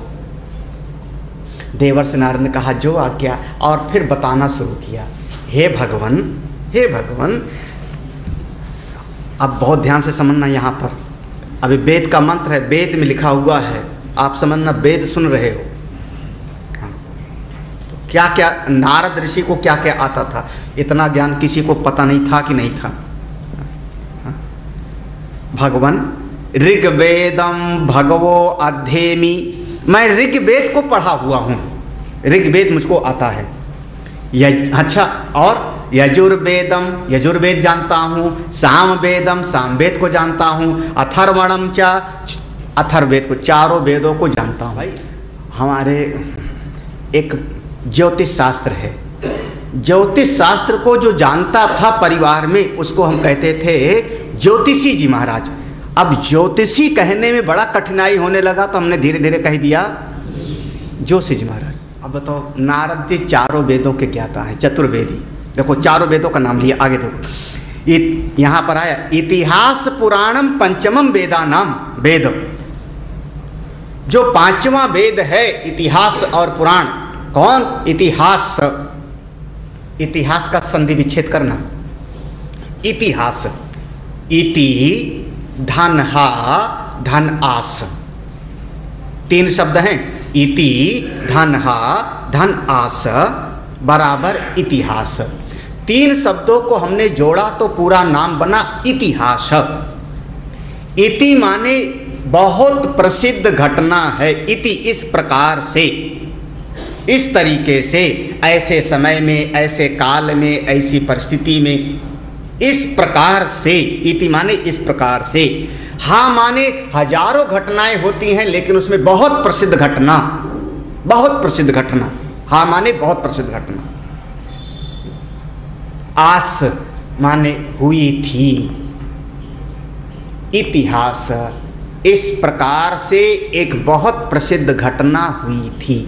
देवर्षि नारद ने कहा जो आज्ञा, और फिर बताना शुरू किया। हे भगवान, हे भगवान, अब बहुत ध्यान से समझना यहाँ पर, अभी वेद का मंत्र है, वेद में लिखा हुआ है, आप समझना, वेद सुन रहे हो। तो क्या क्या नारद ऋषि को क्या क्या आता था, इतना ज्ञान किसी को पता नहीं था कि नहीं था। भगवान ऋग्वेदम भगवो अध्येमि, मैं ऋग्वेद को पढ़ा हुआ हूँ, ऋग्वेद मुझको आता है। अच्छा, और यजुर्वेदम, यजुर्वेद जानता हूँ, सामवेदम, सामवेद को जानता हूँ, अथर्वणम च, अथर्ववेद को, चारों वेदों को जानता हूँ। भाई हमारे एक ज्योतिष शास्त्र है, ज्योतिष शास्त्र को जो जानता था परिवार में उसको हम कहते थे ज्योतिषी जी महाराज। अब ज्योतिषी कहने में बड़ा कठिनाई होने लगा तो हमने धीरे धीरे कह दिया ज्योतिषी जी महाराज। अब बताओ, नारद जी चारों वेदों के ज्ञाता हैं, चतुर्वेदी। देखो चारों वेदों का नाम लिया, आगे देखो यहाँ पर आया इतिहास पुराणम पंचमम वेदानाम, वेद जो पांचवा वेद है इतिहास और पुराण। कौन? इतिहास, इतिहास का संधि विच्छेद करना, इतिहास, इति धनहा धन आस, तीन शब्द हैं, इति धनहा धन आस बराबर इतिहास। तीन शब्दों को हमने जोड़ा तो पूरा नाम बना इतिहास। इति माने बहुत प्रसिद्ध घटना है, इति इस प्रकार से, इस तरीके से, ऐसे समय में, ऐसे काल में, ऐसी परिस्थिति में, इस प्रकार से, इति माने इस प्रकार से। हाँ माने हजारों घटनाएं होती हैं लेकिन उसमें बहुत प्रसिद्ध घटना, बहुत प्रसिद्ध घटना, हाँ माने बहुत प्रसिद्ध घटना। आस माने हुई थी, इतिहास, इस प्रकार से एक बहुत प्रसिद्ध घटना हुई थी,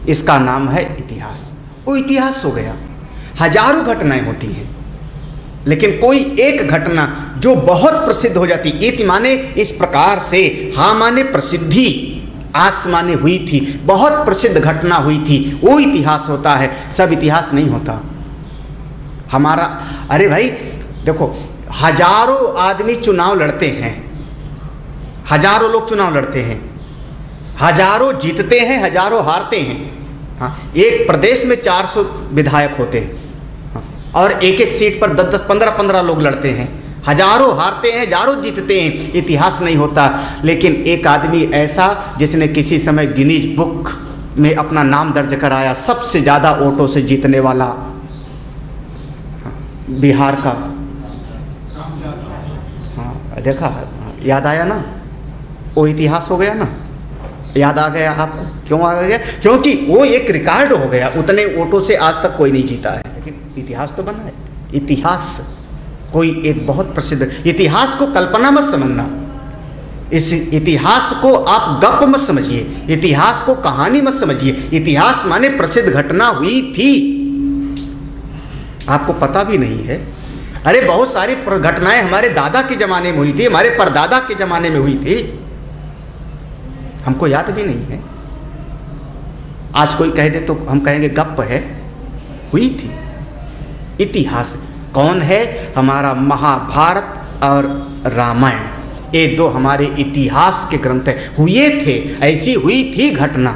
इसका नाम है इतिहास। वो इतिहास हो गया। हजारों घटनाएं होती हैं लेकिन कोई एक घटना जो बहुत प्रसिद्ध हो जाती, इति माने इस प्रकार से, हाँ माने प्रसिद्धि, आस माने हुई थी, बहुत प्रसिद्ध घटना हुई थी, वो इतिहास होता है। सब इतिहास नहीं होता हमारा। अरे भाई देखो, हजारों आदमी चुनाव लड़ते हैं, हजारों लोग चुनाव लड़ते हैं, हजारों जीतते हैं, हजारों हारते हैं। हाँ, एक प्रदेश में 400 विधायक होते हैं और एक एक सीट पर 10-10, 15-15 लोग लड़ते हैं, हजारों हारते हैं, हजारों जीतते हैं, इतिहास नहीं होता। लेकिन एक आदमी ऐसा जिसने किसी समय गिनीज बुक में अपना नाम दर्ज कराया, सबसे ज़्यादा वोटों से जीतने वाला, बिहार का, हाँ देखा, याद आया ना, वो इतिहास हो गया ना, याद आ गया आपको? क्यों आ गया? क्योंकि वो एक रिकॉर्ड हो गया, उतने वोटों से आज तक कोई नहीं जीता है, लेकिन इतिहास तो बना है। इतिहास कोई एक बहुत प्रसिद्ध, इतिहास को कल्पना मत समझना, इस इतिहास को आप गप मत समझिए, इतिहास को कहानी मत समझिए। इतिहास माने प्रसिद्ध घटना हुई थी, आपको पता भी नहीं है। अरे बहुत सारी घटनाएं हमारे दादा के ज़माने में हुई थी, हमारे परदादा के ज़माने में हुई थी, हमको याद भी नहीं है। आज कोई कह दे तो हम कहेंगे गप है, हुई थी। इतिहास कौन है? हमारा महाभारत और रामायण, ये दो हमारे इतिहास के ग्रंथ हैं। हुए थे, ऐसी हुई थी घटना,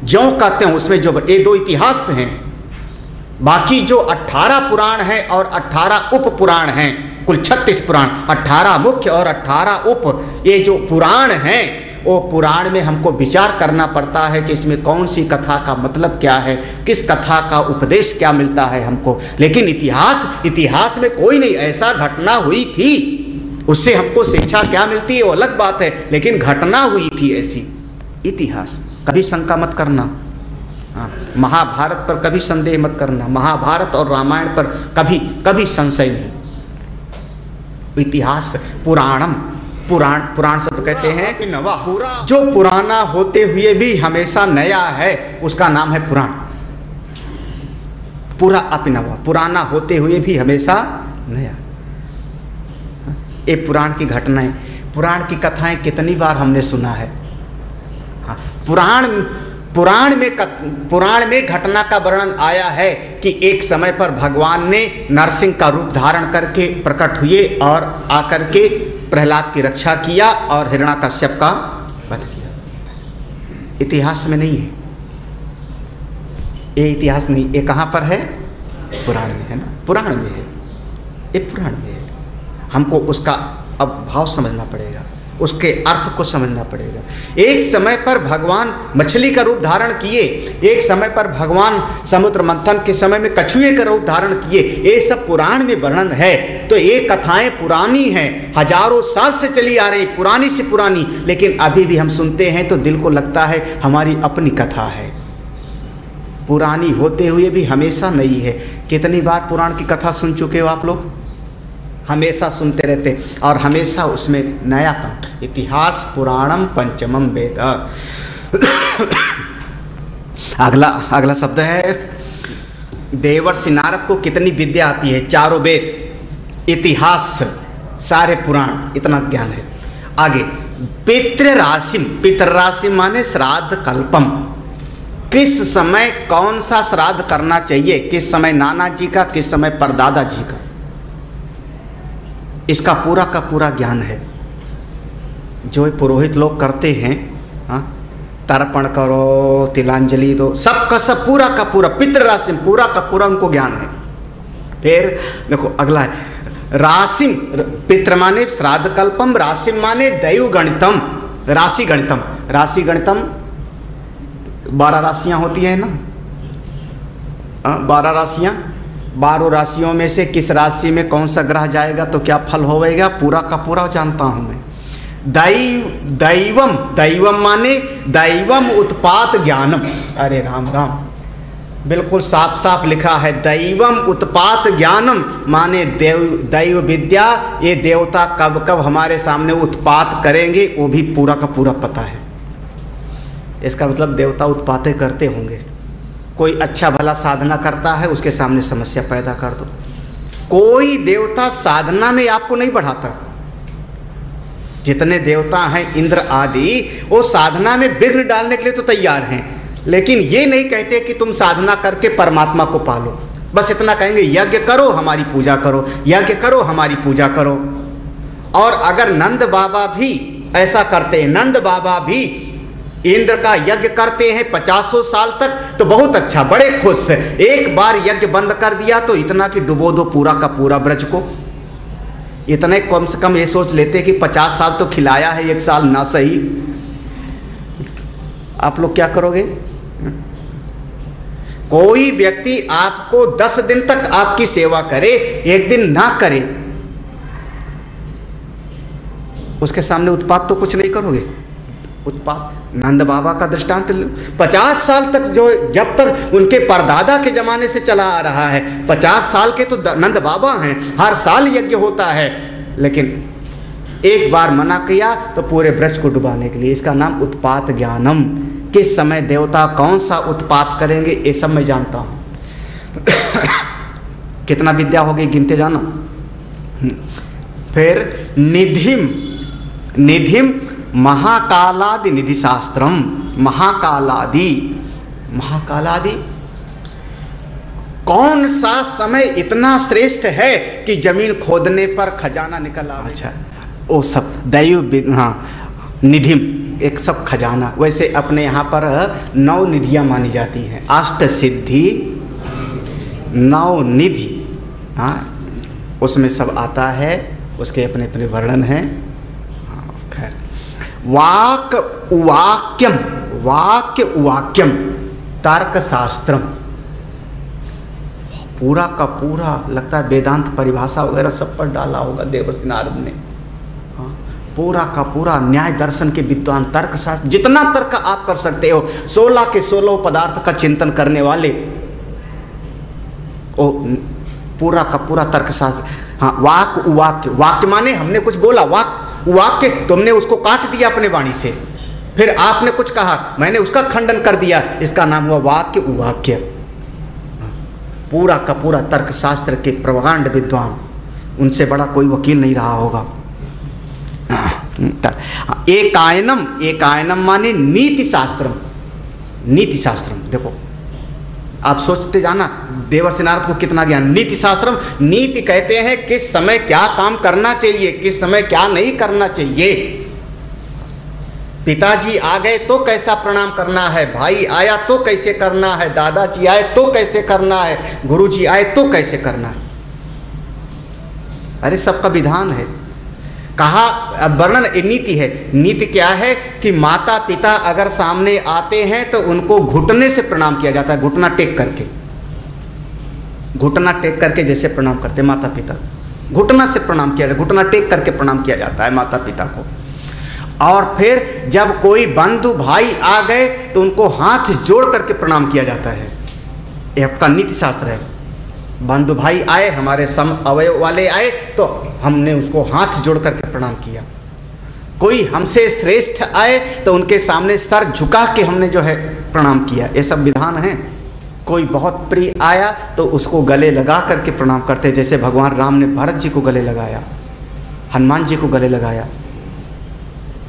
जो कहते हैं उसमें जो ये दो इतिहास हैं। बाकी जो 18 पुराण हैं और 18 उप पुराण हैं, कुल 36 पुराण, 18 मुख्य और 18 उप, ये जो पुराण हैं वो पुराण में हमको विचार करना पड़ता है कि इसमें कौन सी कथा का मतलब क्या है, किस कथा का उपदेश क्या मिलता है हमको। लेकिन इतिहास, इतिहास में कोई नहीं, ऐसा घटना हुई थी, उससे हमको शिक्षा क्या मिलती है वो अलग बात है, लेकिन घटना हुई थी ऐसी। इतिहास कभी शंका मत करना, महाभारत पर कभी संदेह मत करना, महाभारत और रामायण पर कभी कभी संशय नहीं। इतिहास पुराणम, पुराण, पुराण शब्द कहते हैं नवा, जो पुराना होते हुए भी हमेशा नया है उसका नाम है पुराण। पूरा अपिनवा, पुराना होते हुए भी हमेशा नया। ये पुराण की घटनाएं, पुराण की कथाएं कितनी बार हमने सुना है। हाँ, पुराण पुराण में घटना का वर्णन आया है कि एक समय पर भगवान ने नरसिंह का रूप धारण करके प्रकट हुए और आकर के प्रहलाद की रक्षा किया और हिरण्याकश्यप का वध किया। इतिहास में नहीं है ये, इतिहास नहीं, ये कहाँ पर है? पुराण में है ना, पुराण में है, ये पुराण में है। हमको उसका अब भाव समझना पड़ेगा, उसके अर्थ को समझना पड़ेगा। एक समय पर भगवान मछली का रूप धारण किए, एक समय पर भगवान समुद्र मंथन के समय में कछुए का रूप धारण किए, ये सब पुराण में वर्णन है। तो ये कथाएं पुरानी हैं, हजारों साल से चली आ रही, पुरानी से पुरानी, लेकिन अभी भी हम सुनते हैं तो दिल को लगता है हमारी अपनी कथा है। पुरानी होते हुए भी हमेशा नई है। कितनी बार पुराण की कथा सुन चुके हो आप लोग? हमेशा सुनते रहते और हमेशा उसमें नयापन। इतिहास पुराणम पंचमम वेद। अगला शब्द है, देवर्षि नारद को कितनी विद्या आती है? चारों वेद, इतिहास, सारे पुराण, इतना ज्ञान है। आगे पितृराशिम, पितृराशि माने श्राद्ध कल्पम, किस समय कौन सा श्राद्ध करना चाहिए, किस समय नाना जी का, किस समय परदादा जी का, इसका पूरा का पूरा ज्ञान है। जो पुरोहित लोग करते हैं, हाँ, तर्पण करो, तिलांजलि दो, सबका सब पूरा का पूरा पितृराशि पूरा का पूरा उनको ज्ञान है। फिर देखो अगला है राशिम, पितृ माने श्राद्ध कल्पम, राशिम माने दैव गणितम, राशि गणितम। राशि गणितम 12 राशियां होती है ना, 12 राशियां, 12 राशियों में से किस राशि में कौन सा ग्रह जाएगा तो क्या फल होगा, पूरा का पूरा जानता हूं मैं। दैवम, दैवम माने दैवम उत्पात ज्ञानम। अरे राम राम, बिल्कुल साफ साफ लिखा है, दैवम उत्पात ज्ञानम माने दैव विद्या, ये देवता कब कब हमारे सामने उत्पात करेंगे वो भी पूरा का पूरा पता है। इसका मतलब देवता उत्पातें करते होंगे। कोई अच्छा भला साधना करता है, उसके सामने समस्या पैदा कर दो। कोई देवता साधना में आपको नहीं बढ़ाता। जितने देवता हैं इंद्र आदि, वो साधना में विघ्न डालने के लिए तो तैयार हैं, लेकिन ये नहीं कहते कि तुम साधना करके परमात्मा को पालो। बस इतना कहेंगे यज्ञ करो हमारी पूजा करो, यज्ञ करो हमारी पूजा करो। और अगर नंद बाबा भी ऐसा करते हैं, नंद बाबा भी इंद्र का यज्ञ करते हैं 50 साल तक, तो बहुत अच्छा, बड़े खुश है। एक बार यज्ञ बंद कर दिया तो इतना कि डुबो दो पूरा का पूरा ब्रज को। इतने कम से कम ये सोच लेते कि 50 साल तो खिलाया है, 1 साल ना सही। आप लोग क्या करोगे? कोई व्यक्ति आपको 10 दिन तक आपकी सेवा करे, 1 दिन ना करे, उसके सामने उत्पात तो कुछ नहीं करोगे। उत्पात नंद बाबा का दृष्टांत 50 साल तक, जो जब तक उनके परदादा के जमाने से चला आ रहा है, 50 साल के तो नंद बाबा हैं, हर साल यज्ञ होता है, लेकिन एक बार मना किया तो पूरे ब्रज को डुबाने के लिए। इसका नाम उत्पात ज्ञानम। किस समय देवता कौन सा उत्पात करेंगे ये सब मैं जानता हूँ। कितना विद्या होगी गिनते जाना। फिर निधिम, निधिम महाकालादि निधि शास्त्रम, महाकालादि, महाकालादि कौन सा समय इतना श्रेष्ठ है कि जमीन खोदने पर खजाना निकल आ। अच्छा, वो सब दैव, हाँ, निधिम एक सब खजाना। वैसे अपने यहाँ पर 9 निधियाँ मानी जाती हैं, अष्ट सिद्धि 9 निधि, हाँ, उसमें सब आता है, उसके अपने अपने वर्णन हैं। खैर, वाक उवाक्यम, वाक्य उवाक्यम तर्क शास्त्रम, पूरा का पूरा लगता है वेदांत परिभाषा वगैरह सब पर डाला होगा देवर्षि नारद ने। पूरा का पूरा न्याय दर्शन के विद्वान, तर्क शास्त्र, जितना तर्क आप कर सकते हो, 16 के 16 पदार्थ का चिंतन करने वाले, ओ पूरा का पूरा तर्क शास्त्र। हाँ, वाक उवाक्य, वाक्य माने हमने कुछ बोला, वाक वाक्य तुमने उसको काट दिया अपने वाणी से, फिर आपने कुछ कहा, मैंने उसका खंडन कर दिया, इसका नाम हुआ वाक्य उवाक्य। पूरा का पूरा तर्क शास्त्र के प्रकांड विद्वान, उनसे बड़ा कोई वकील नहीं रहा होगा। एकायनम, एकायनम माने नीति शास्त्रम, नीति शास्त्रम। देखो आप सोचते जाना देवर्षि नारद को कितना ज्ञान। नीति शास्त्रम, नीति कहते हैं किस समय क्या काम करना चाहिए, किस समय क्या नहीं करना चाहिए। पिताजी आ गए तो कैसा प्रणाम करना है, भाई आया तो कैसे करना है, दादाजी आए तो कैसे करना है, गुरुजी आए तो कैसे करना है। अरे सबका विधान है। कहा वर्णन नीति है। नीति क्या है कि माता पिता अगर सामने आते हैं तो उनको घुटने से प्रणाम किया जाता है, घुटना टेक करके, घुटना टेक करके जैसे प्रणाम करते माता पिता, घुटना से प्रणाम किया जाता है, घुटना टेक करके प्रणाम किया जाता है माता पिता को। और फिर जब कोई बंधु भाई आ गए तो उनको हाथ जोड़ करके प्रणाम किया जाता है। ये आपका नीति शास्त्र है। बंधु भाई आए, हमारे सम अवयव वाले आए तो हमने उसको हाथ जोड़ करके प्रणाम किया। कोई हमसे श्रेष्ठ आए तो उनके सामने सर झुका के हमने जो है प्रणाम किया। ये सब विधान हैं। कोई बहुत प्रिय आया तो उसको गले लगा करके प्रणाम करते, जैसे भगवान राम ने भरत जी को गले लगाया, हनुमान जी को गले लगाया।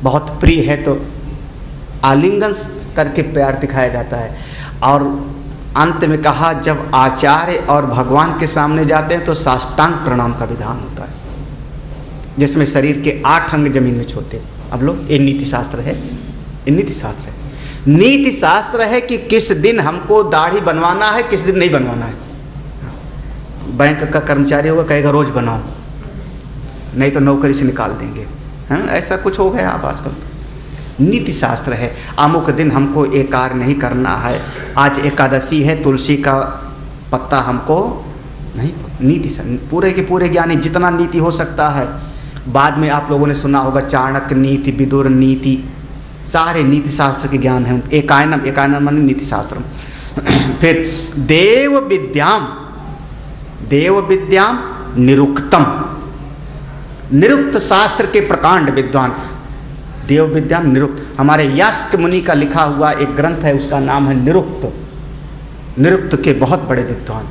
बहुत प्रिय है तो आलिंगन करके प्यार दिखाया जाता है। और अंत में कहा जब आचार्य और भगवान के सामने जाते हैं तो साष्टांग प्रणाम का विधान होता है, जिसमें शरीर के 8 अंग जमीन में छूते। अब लोग ये नीति शास्त्र है, ये नीति शास्त्र है। नीति शास्त्र है कि किस दिन हमको दाढ़ी बनवाना है, किस दिन नहीं बनवाना है। बैंक का कर्मचारी होगा कहेगा रोज बनाओ, नहीं तो नौकरी से निकाल देंगे। हाँ, ऐसा कुछ हो गया अब आजकल। नीति शास्त्र है, अमुक दिन हमको ये कार्य नहीं करना है, आज एकादशी है, तुलसी का पत्ता हमको नहीं। नीति पूरे के पूरे ज्ञानी, जितना नीति हो सकता है। बाद में आप लोगों ने सुना होगा चाणक्य नीति, विदुर नीति, सारे नीति शास्त्र के ज्ञान हैं। एकायनम, एकायनम माने नीति शास्त्र। फिर देव विद्याम, देव विद्याम निरुक्तम, निरुक्त शास्त्र के प्रकांड विद्वान। देव विद्या निरुक्त, हमारे यास्क मुनि का लिखा हुआ एक ग्रंथ है, उसका नाम है निरुक्त। निरुक्त के बहुत बड़े विद्वान,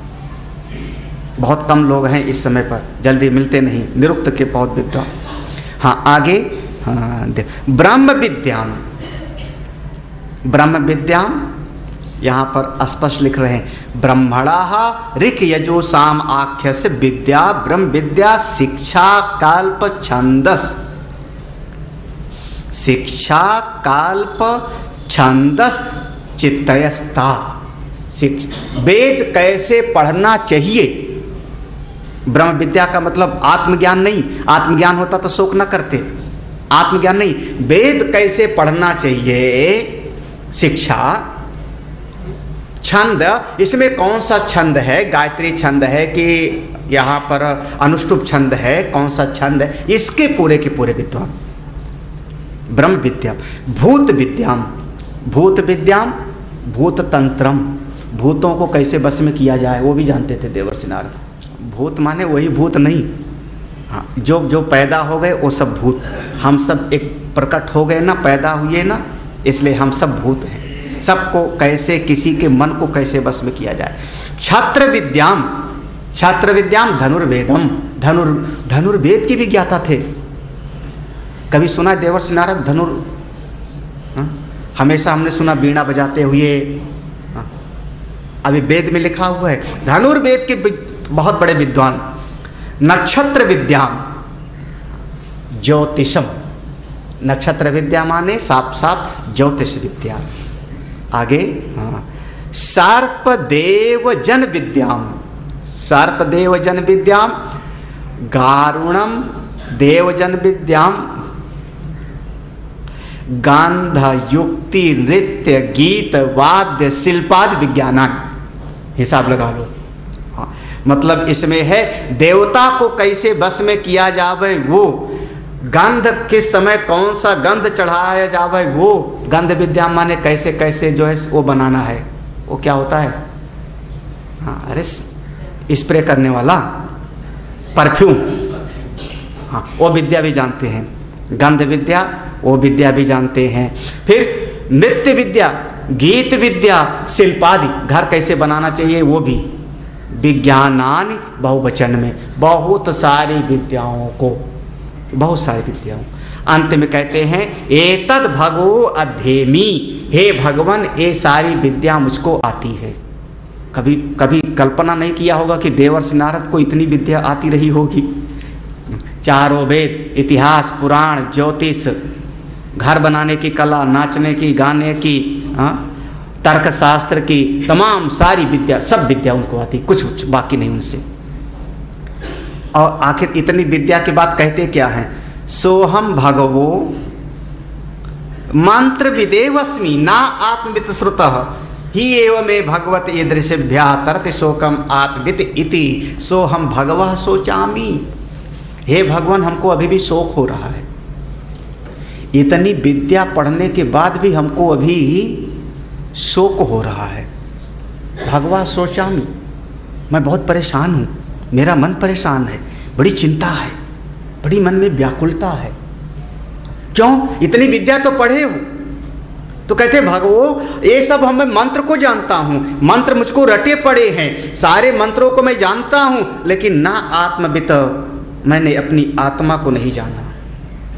बहुत कम लोग हैं इस समय पर, जल्दी मिलते नहीं। निरुक्त के बहुत विद्वान। हाँ आगे, हाँ ब्रह्म विद्याम, ब्रह्म विद्याम यहाँ पर स्पष्ट लिख रहे हैं। ब्रह्मणा ऋक यजो साम आख्य से विद्या, ब्रह्म विद्या शिक्षा कल्प छंदस, शिक्षा कल्प छंदस चित्तयस्ता। वेद कैसे पढ़ना चाहिए। ब्रह्म विद्या का मतलब आत्मज्ञान नहीं, आत्मज्ञान होता तो शोक न करते। आत्मज्ञान नहीं, वेद कैसे पढ़ना चाहिए, शिक्षा। छंद, इसमें कौन सा छंद है, गायत्री छंद है कि यहाँ पर अनुष्टुप छंद है, कौन सा छंद है, इसके पूरे के पूरे विद्वान। ब्रह्म विद्या। भूत विद्याम, भूत विद्याम भूत तंत्रम, भूतों को कैसे बस में किया जाए वो भी जानते थे देवर्षि नारद। भूत माने वही भूत नहीं, हाँ जो जो पैदा हो गए वो सब भूत। हम सब एक प्रकट हो गए ना, पैदा हुए ना, इसलिए हम सब भूत हैं। सबको कैसे, किसी के मन को कैसे बस में किया जाए। छात्र विद्याम, छात्र विद्याम धनुर्वेदम, धनुर्वेद की भी ज्ञाता थे। कभी सुना देवर्षि नारद धनुर? हमेशा हमने सुना बीणा बजाते हुए। अभी वेद में लिखा हुआ है धनुर्वेद के बहुत बड़े विद्वान। नक्षत्र विद्याम ज्योतिषम, नक्षत्र विद्या माने साफ साफ ज्योतिष विद्या। आगे हाँ, सर्प देव जन विद्याम, सर्प देव जन विद्याम गारुणम देवजन विद्याम गांध युक्ति नृत्य गीत वाद्य शिल्पाद विज्ञानान। हिसाब लगा लो। हाँ, मतलब इसमें है देवता को कैसे बस में किया जावे, वो गंध किस समय कौन सा गंध चढ़ाया जावे, वो गंध विद्या माने कैसे कैसे जो है वो बनाना है। वो क्या होता है? हाँ, अरे स्प्रे करने वाला परफ्यूम, हाँ वो विद्या भी जानते हैं। गंध विद्या वो विद्या भी जानते हैं। फिर नृत्य विद्या, गीत विद्या, शिल्पादि, घर कैसे बनाना चाहिए वो भी। विज्ञानानि बहुवचन में बहुत सारी विद्याओं को, बहुत सारी विद्याओं। अंत में कहते हैं एतद भगो अध्येमी, हे भगवान ये सारी विद्या मुझको आती है। कभी कभी कल्पना नहीं किया होगा कि देवर्षि नारद को इतनी विद्या आती रही होगी। चारों वेद, इतिहास, पुराण, ज्योतिष, घर बनाने की कला, नाचने की, गाने की, तर्कशास्त्र की, तमाम सारी विद्या, सब विद्या उनको आती, कुछ बाकी नहीं उनसे। और आखिर इतनी विद्या की बात कहते क्या हैं? सोहम भगवो मंत्र विदेवस्मि ना आत्मवित श्रुतः ही एव में भगवत ईदृशभ्या तरति शोकम आत्मवित इति सोहम भगवः शोचामि। हे भगवान, हमको अभी भी शोक हो रहा है। इतनी विद्या पढ़ने के बाद भी हमको अभी शोक हो रहा है। भगवा शोचामि, मैं बहुत परेशान हूँ, मेरा मन परेशान है, बड़ी चिंता है, बड़ी मन में व्याकुलता है। क्यों? इतनी विद्या तो पढ़े हो। तो कहते भगवो, ये सब हमें मंत्र को जानता हूँ, मंत्र मुझको रटे पड़े हैं, सारे मंत्रों को मैं जानता हूँ, लेकिन ना आत्मवित, मैंने अपनी आत्मा को नहीं जाना।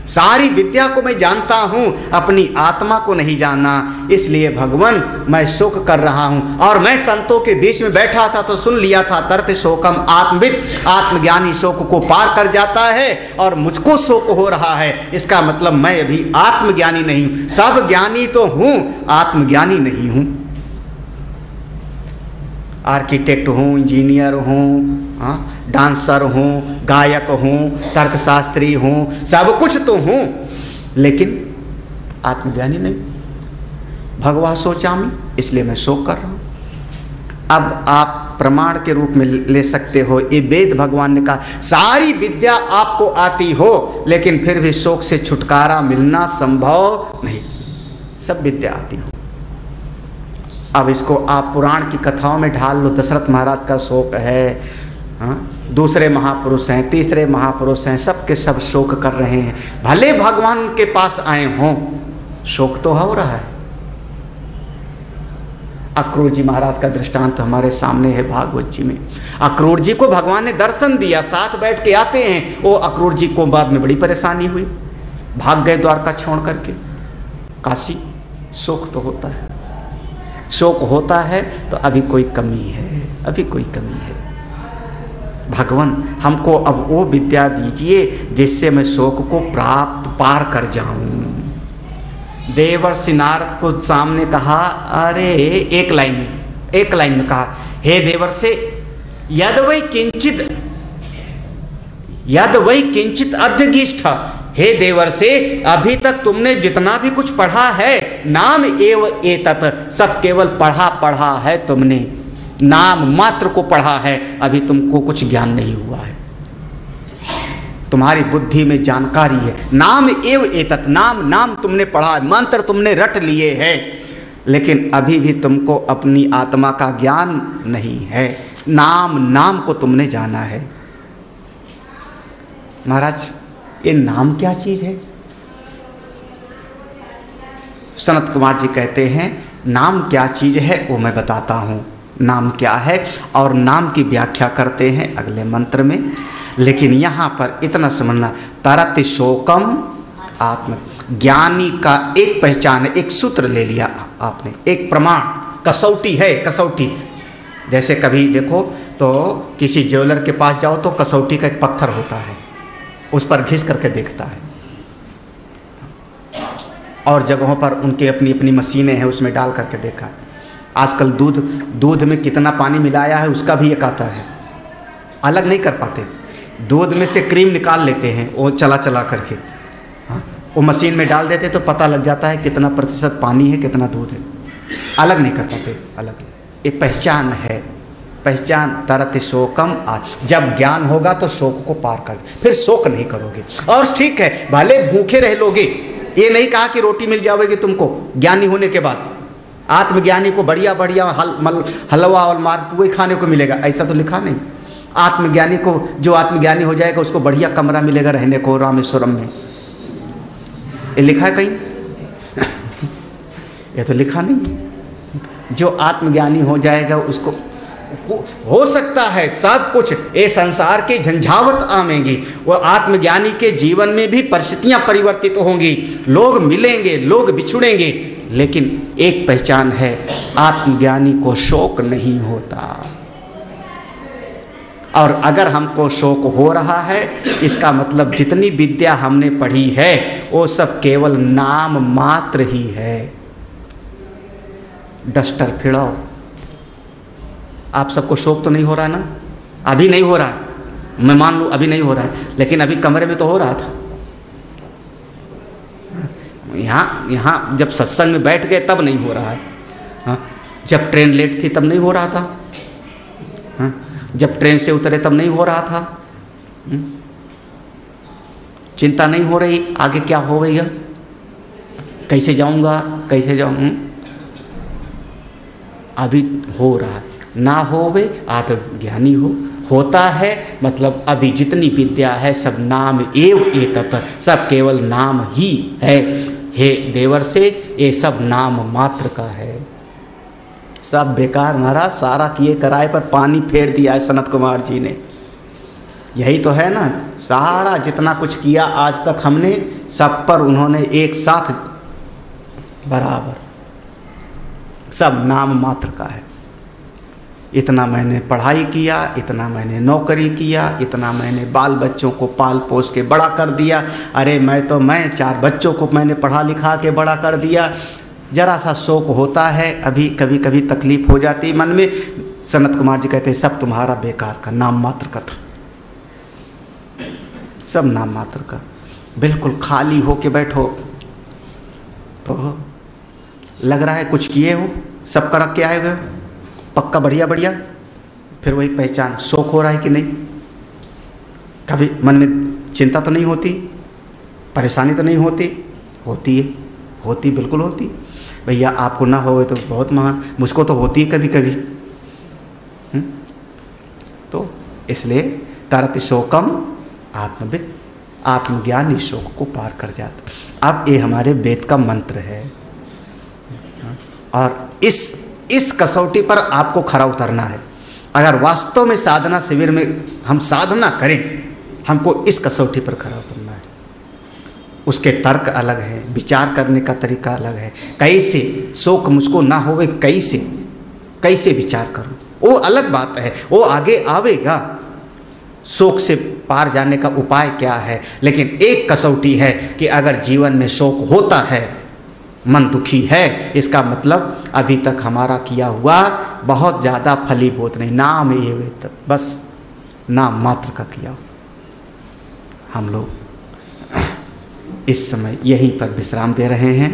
सारी विद्या को मैं जानता हूँ, अपनी आत्मा को नहीं जाना, इसलिए भगवान मैं शोक कर रहा हूँ। और मैं संतों के बीच में बैठा था तो सुन लिया था, तरति शोकम आत्मविद, आत्मज्ञानी शोक को पार कर जाता है और मुझको शोक हो रहा है। इसका मतलब मैं अभी आत्मज्ञानी नहीं हूँ। सब ज्ञानी तो हूँ, आत्मज्ञानी नहीं हूँ। आर्किटेक्ट हूँ, इंजीनियर हूँ, डांसर हूँ, गायक हूँ, तर्कशास्त्री हूँ, सब कुछ तो हूँ, लेकिन आत्मज्ञानी नहीं। भगवा शोचामि, इसलिए मैं शोक कर रहा हूँ। अब आप प्रमाण के रूप में ले सकते हो, ये वेद भगवान ने कहा, सारी विद्या आपको आती हो, लेकिन फिर भी शोक से छुटकारा मिलना संभव नहीं। सब विद्या आती हो। अब इसको आप पुराण की कथाओं में ढाल लो। दशरथ महाराज का शोक है, दूसरे महापुरुष हैं, तीसरे महापुरुष हैं, सब के सब शोक कर रहे हैं। भले भगवान के पास आए हों, शोक तो हो रहा है। अक्रूर जी महाराज का दृष्टांत हमारे सामने है भागवत जी में। अक्रूर जी को भगवान ने दर्शन दिया, साथ बैठ के आते हैं। वो अक्रूर जी को बाद में बड़ी परेशानी हुई, भाग गए द्वारका छोड़ करके काशी। शोक तो होता है, शोक होता है तो अभी कोई कमी है, अभी कोई कमी है। भगवान हमको अब वो विद्या दीजिए जिससे मैं शोक को प्राप्त पार कर जाऊं। देवर्षि नारद को सामने कहा, अरे एक लाइन में कहा, हे देवर्षि, यद वै किंचित अध्यगिष्ठ। हे देवर्षि, अभी तक तुमने जितना भी कुछ पढ़ा है, नाम एव एतत्, सब केवल पढ़ा है तुमने, नाम मात्र को पढ़ा है, अभी तुमको कुछ ज्ञान नहीं हुआ है। तुम्हारी बुद्धि में जानकारी है, नाम एव एतत्, नाम तुमने पढ़ा, मंत्र तुमने रट लिए हैं, लेकिन अभी भी तुमको अपनी आत्मा का ज्ञान नहीं है। नाम को तुमने जाना है। महाराज, ये नाम क्या चीज है? सनत कुमार जी कहते हैं, नाम क्या चीज है वो मैं बताता हूँ। नाम क्या है और नाम की व्याख्या करते हैं अगले मंत्र में, लेकिन यहाँ पर इतना समझना, तरति शोकम आत्म, ज्ञानी का एक पहचान है, एक सूत्र ले लिया आपने, एक प्रमाण, कसौटी है, कसौटी। जैसे कभी देखो तो किसी ज्वेलर के पास जाओ तो कसौटी का एक पत्थर होता है, उस पर घिस करके देखता है, और जगहों पर उनके अपनी मशीनें हैं, उसमें डाल करके देखा। आजकल दूध में कितना पानी मिलाया है उसका भी एक आता है, अलग नहीं कर पाते। दूध में से क्रीम निकाल लेते हैं वो चला करके, हाँ, वो मशीन में डाल देते तो पता लग जाता है कितना प्रतिशत पानी है, कितना दूध है, अलग नहीं कर पाते। अलग ये पहचान है, पहचान। तरति शोकम, जब ज्ञान होगा तो शोक को पार कर, फिर शोक नहीं करोगे। और ठीक है, भले भूखे रह लोगे, ये नहीं कहा कि रोटी मिल जाएगी तुमको ज्ञानी होने के बाद। आत्मज्ञानी को बढ़िया हलवा और मालपुए खाने को मिलेगा, ऐसा तो लिखा नहीं। आत्मज्ञानी को, जो आत्मज्ञानी हो जाएगा उसको बढ़िया कमरा मिलेगा रहने को रामेश्वरम में, ये लिखा है कहीं? ये तो लिखा नहीं। जो आत्मज्ञानी हो जाएगा उसको हो सकता है सब कुछ, ये संसार के झंझावत आवेंगी, वो आत्मज्ञानी के जीवन में भी परिस्थितियां परिवर्तित होंगी, लोग मिलेंगे, लोग बिछुड़ेंगे, लेकिन एक पहचान है, आत्मज्ञानी को शोक नहीं होता। और अगर हमको शोक हो रहा है, इसका मतलब जितनी विद्या हमने पढ़ी है वो सब केवल नाम मात्र ही है। डस्टर फिड़ाओ। आप सबको शोक तो नहीं हो रहा ना? अभी नहीं हो रहा है, मैं मान लूँ अभी नहीं हो रहा है, लेकिन अभी कमरे में तो हो रहा था। यहाँ जब सत्संग में बैठ गए तब नहीं हो रहा है। हाँ, जब ट्रेन लेट थी तब नहीं हो रहा था। हाँ, जब ट्रेन से उतरे तब नहीं हो रहा था। चिंता नहीं हो रही आगे क्या हो गई है, कैसे जाऊंगा, कैसे जाऊँ। अभी हो रहा है। ना होवे आत्मज्ञानी होता है, मतलब अभी जितनी विद्या है सब नाम एव एतत्, सब केवल नाम ही है। हे देवर से ये सब नाम मात्र का है, सब बेकार। महाराज सारा किए कराए पर पानी फेर दिया है सनत कुमार जी ने। यही तो है ना, सारा जितना कुछ किया आज तक हमने, सब पर उन्होंने एक साथ बराबर, सब नाम मात्र का है। इतना मैंने पढ़ाई किया, इतना मैंने नौकरी किया, इतना मैंने बाल बच्चों को पाल पोस के बड़ा कर दिया। अरे मैं 4 बच्चों को मैंने पढ़ा लिखा के बड़ा कर दिया। जरा सा शोक होता है, अभी कभी कभी तकलीफ हो जाती है मन में। सनत कुमार जी कहते हैं सब तुम्हारा बेकार का, नाम मात्र का था, सब नाम मात्र का। बिल्कुल खाली हो के बैठो तो लग रहा है कुछ किए हो, सब कर के आए गए पक्का, बढ़िया बढ़िया। फिर वही पहचान, शोक हो रहा है कि नहीं? कभी मन में चिंता तो नहीं होती, परेशानी तो नहीं होती? होती है, होती, बिल्कुल होती। भैया आपको ना होवे तो बहुत महान, मुझको तो होती है कभी कभी। तो इसलिए तरत शोकम आत्मविद, आत्मज्ञानी शोक को पार कर जाता। अब ये हमारे वेद का मंत्र है, और इस कसौटी पर आपको खरा उतरना है। अगर वास्तव में साधना शिविर में हम साधना करें, हमको इस कसौटी पर खरा उतरना है। उसके तर्क अलग है, विचार करने का तरीका अलग है। कैसे शोक मुझको ना होवे, कैसे विचार करूं, वो अलग बात है, वो आगे आवेगा। शोक से पार जाने का उपाय क्या है? लेकिन एक कसौटी है कि अगर जीवन में शोक होता है, मन दुखी है, इसका मतलब अभी तक हमारा किया हुआ बहुत ज़्यादा फलीभूत नहीं, नाम ये बस नाम मात्र का किया। हम लोग इस समय यहीं पर विश्राम दे रहे हैं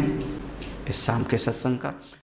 इस शाम के सत्संग का।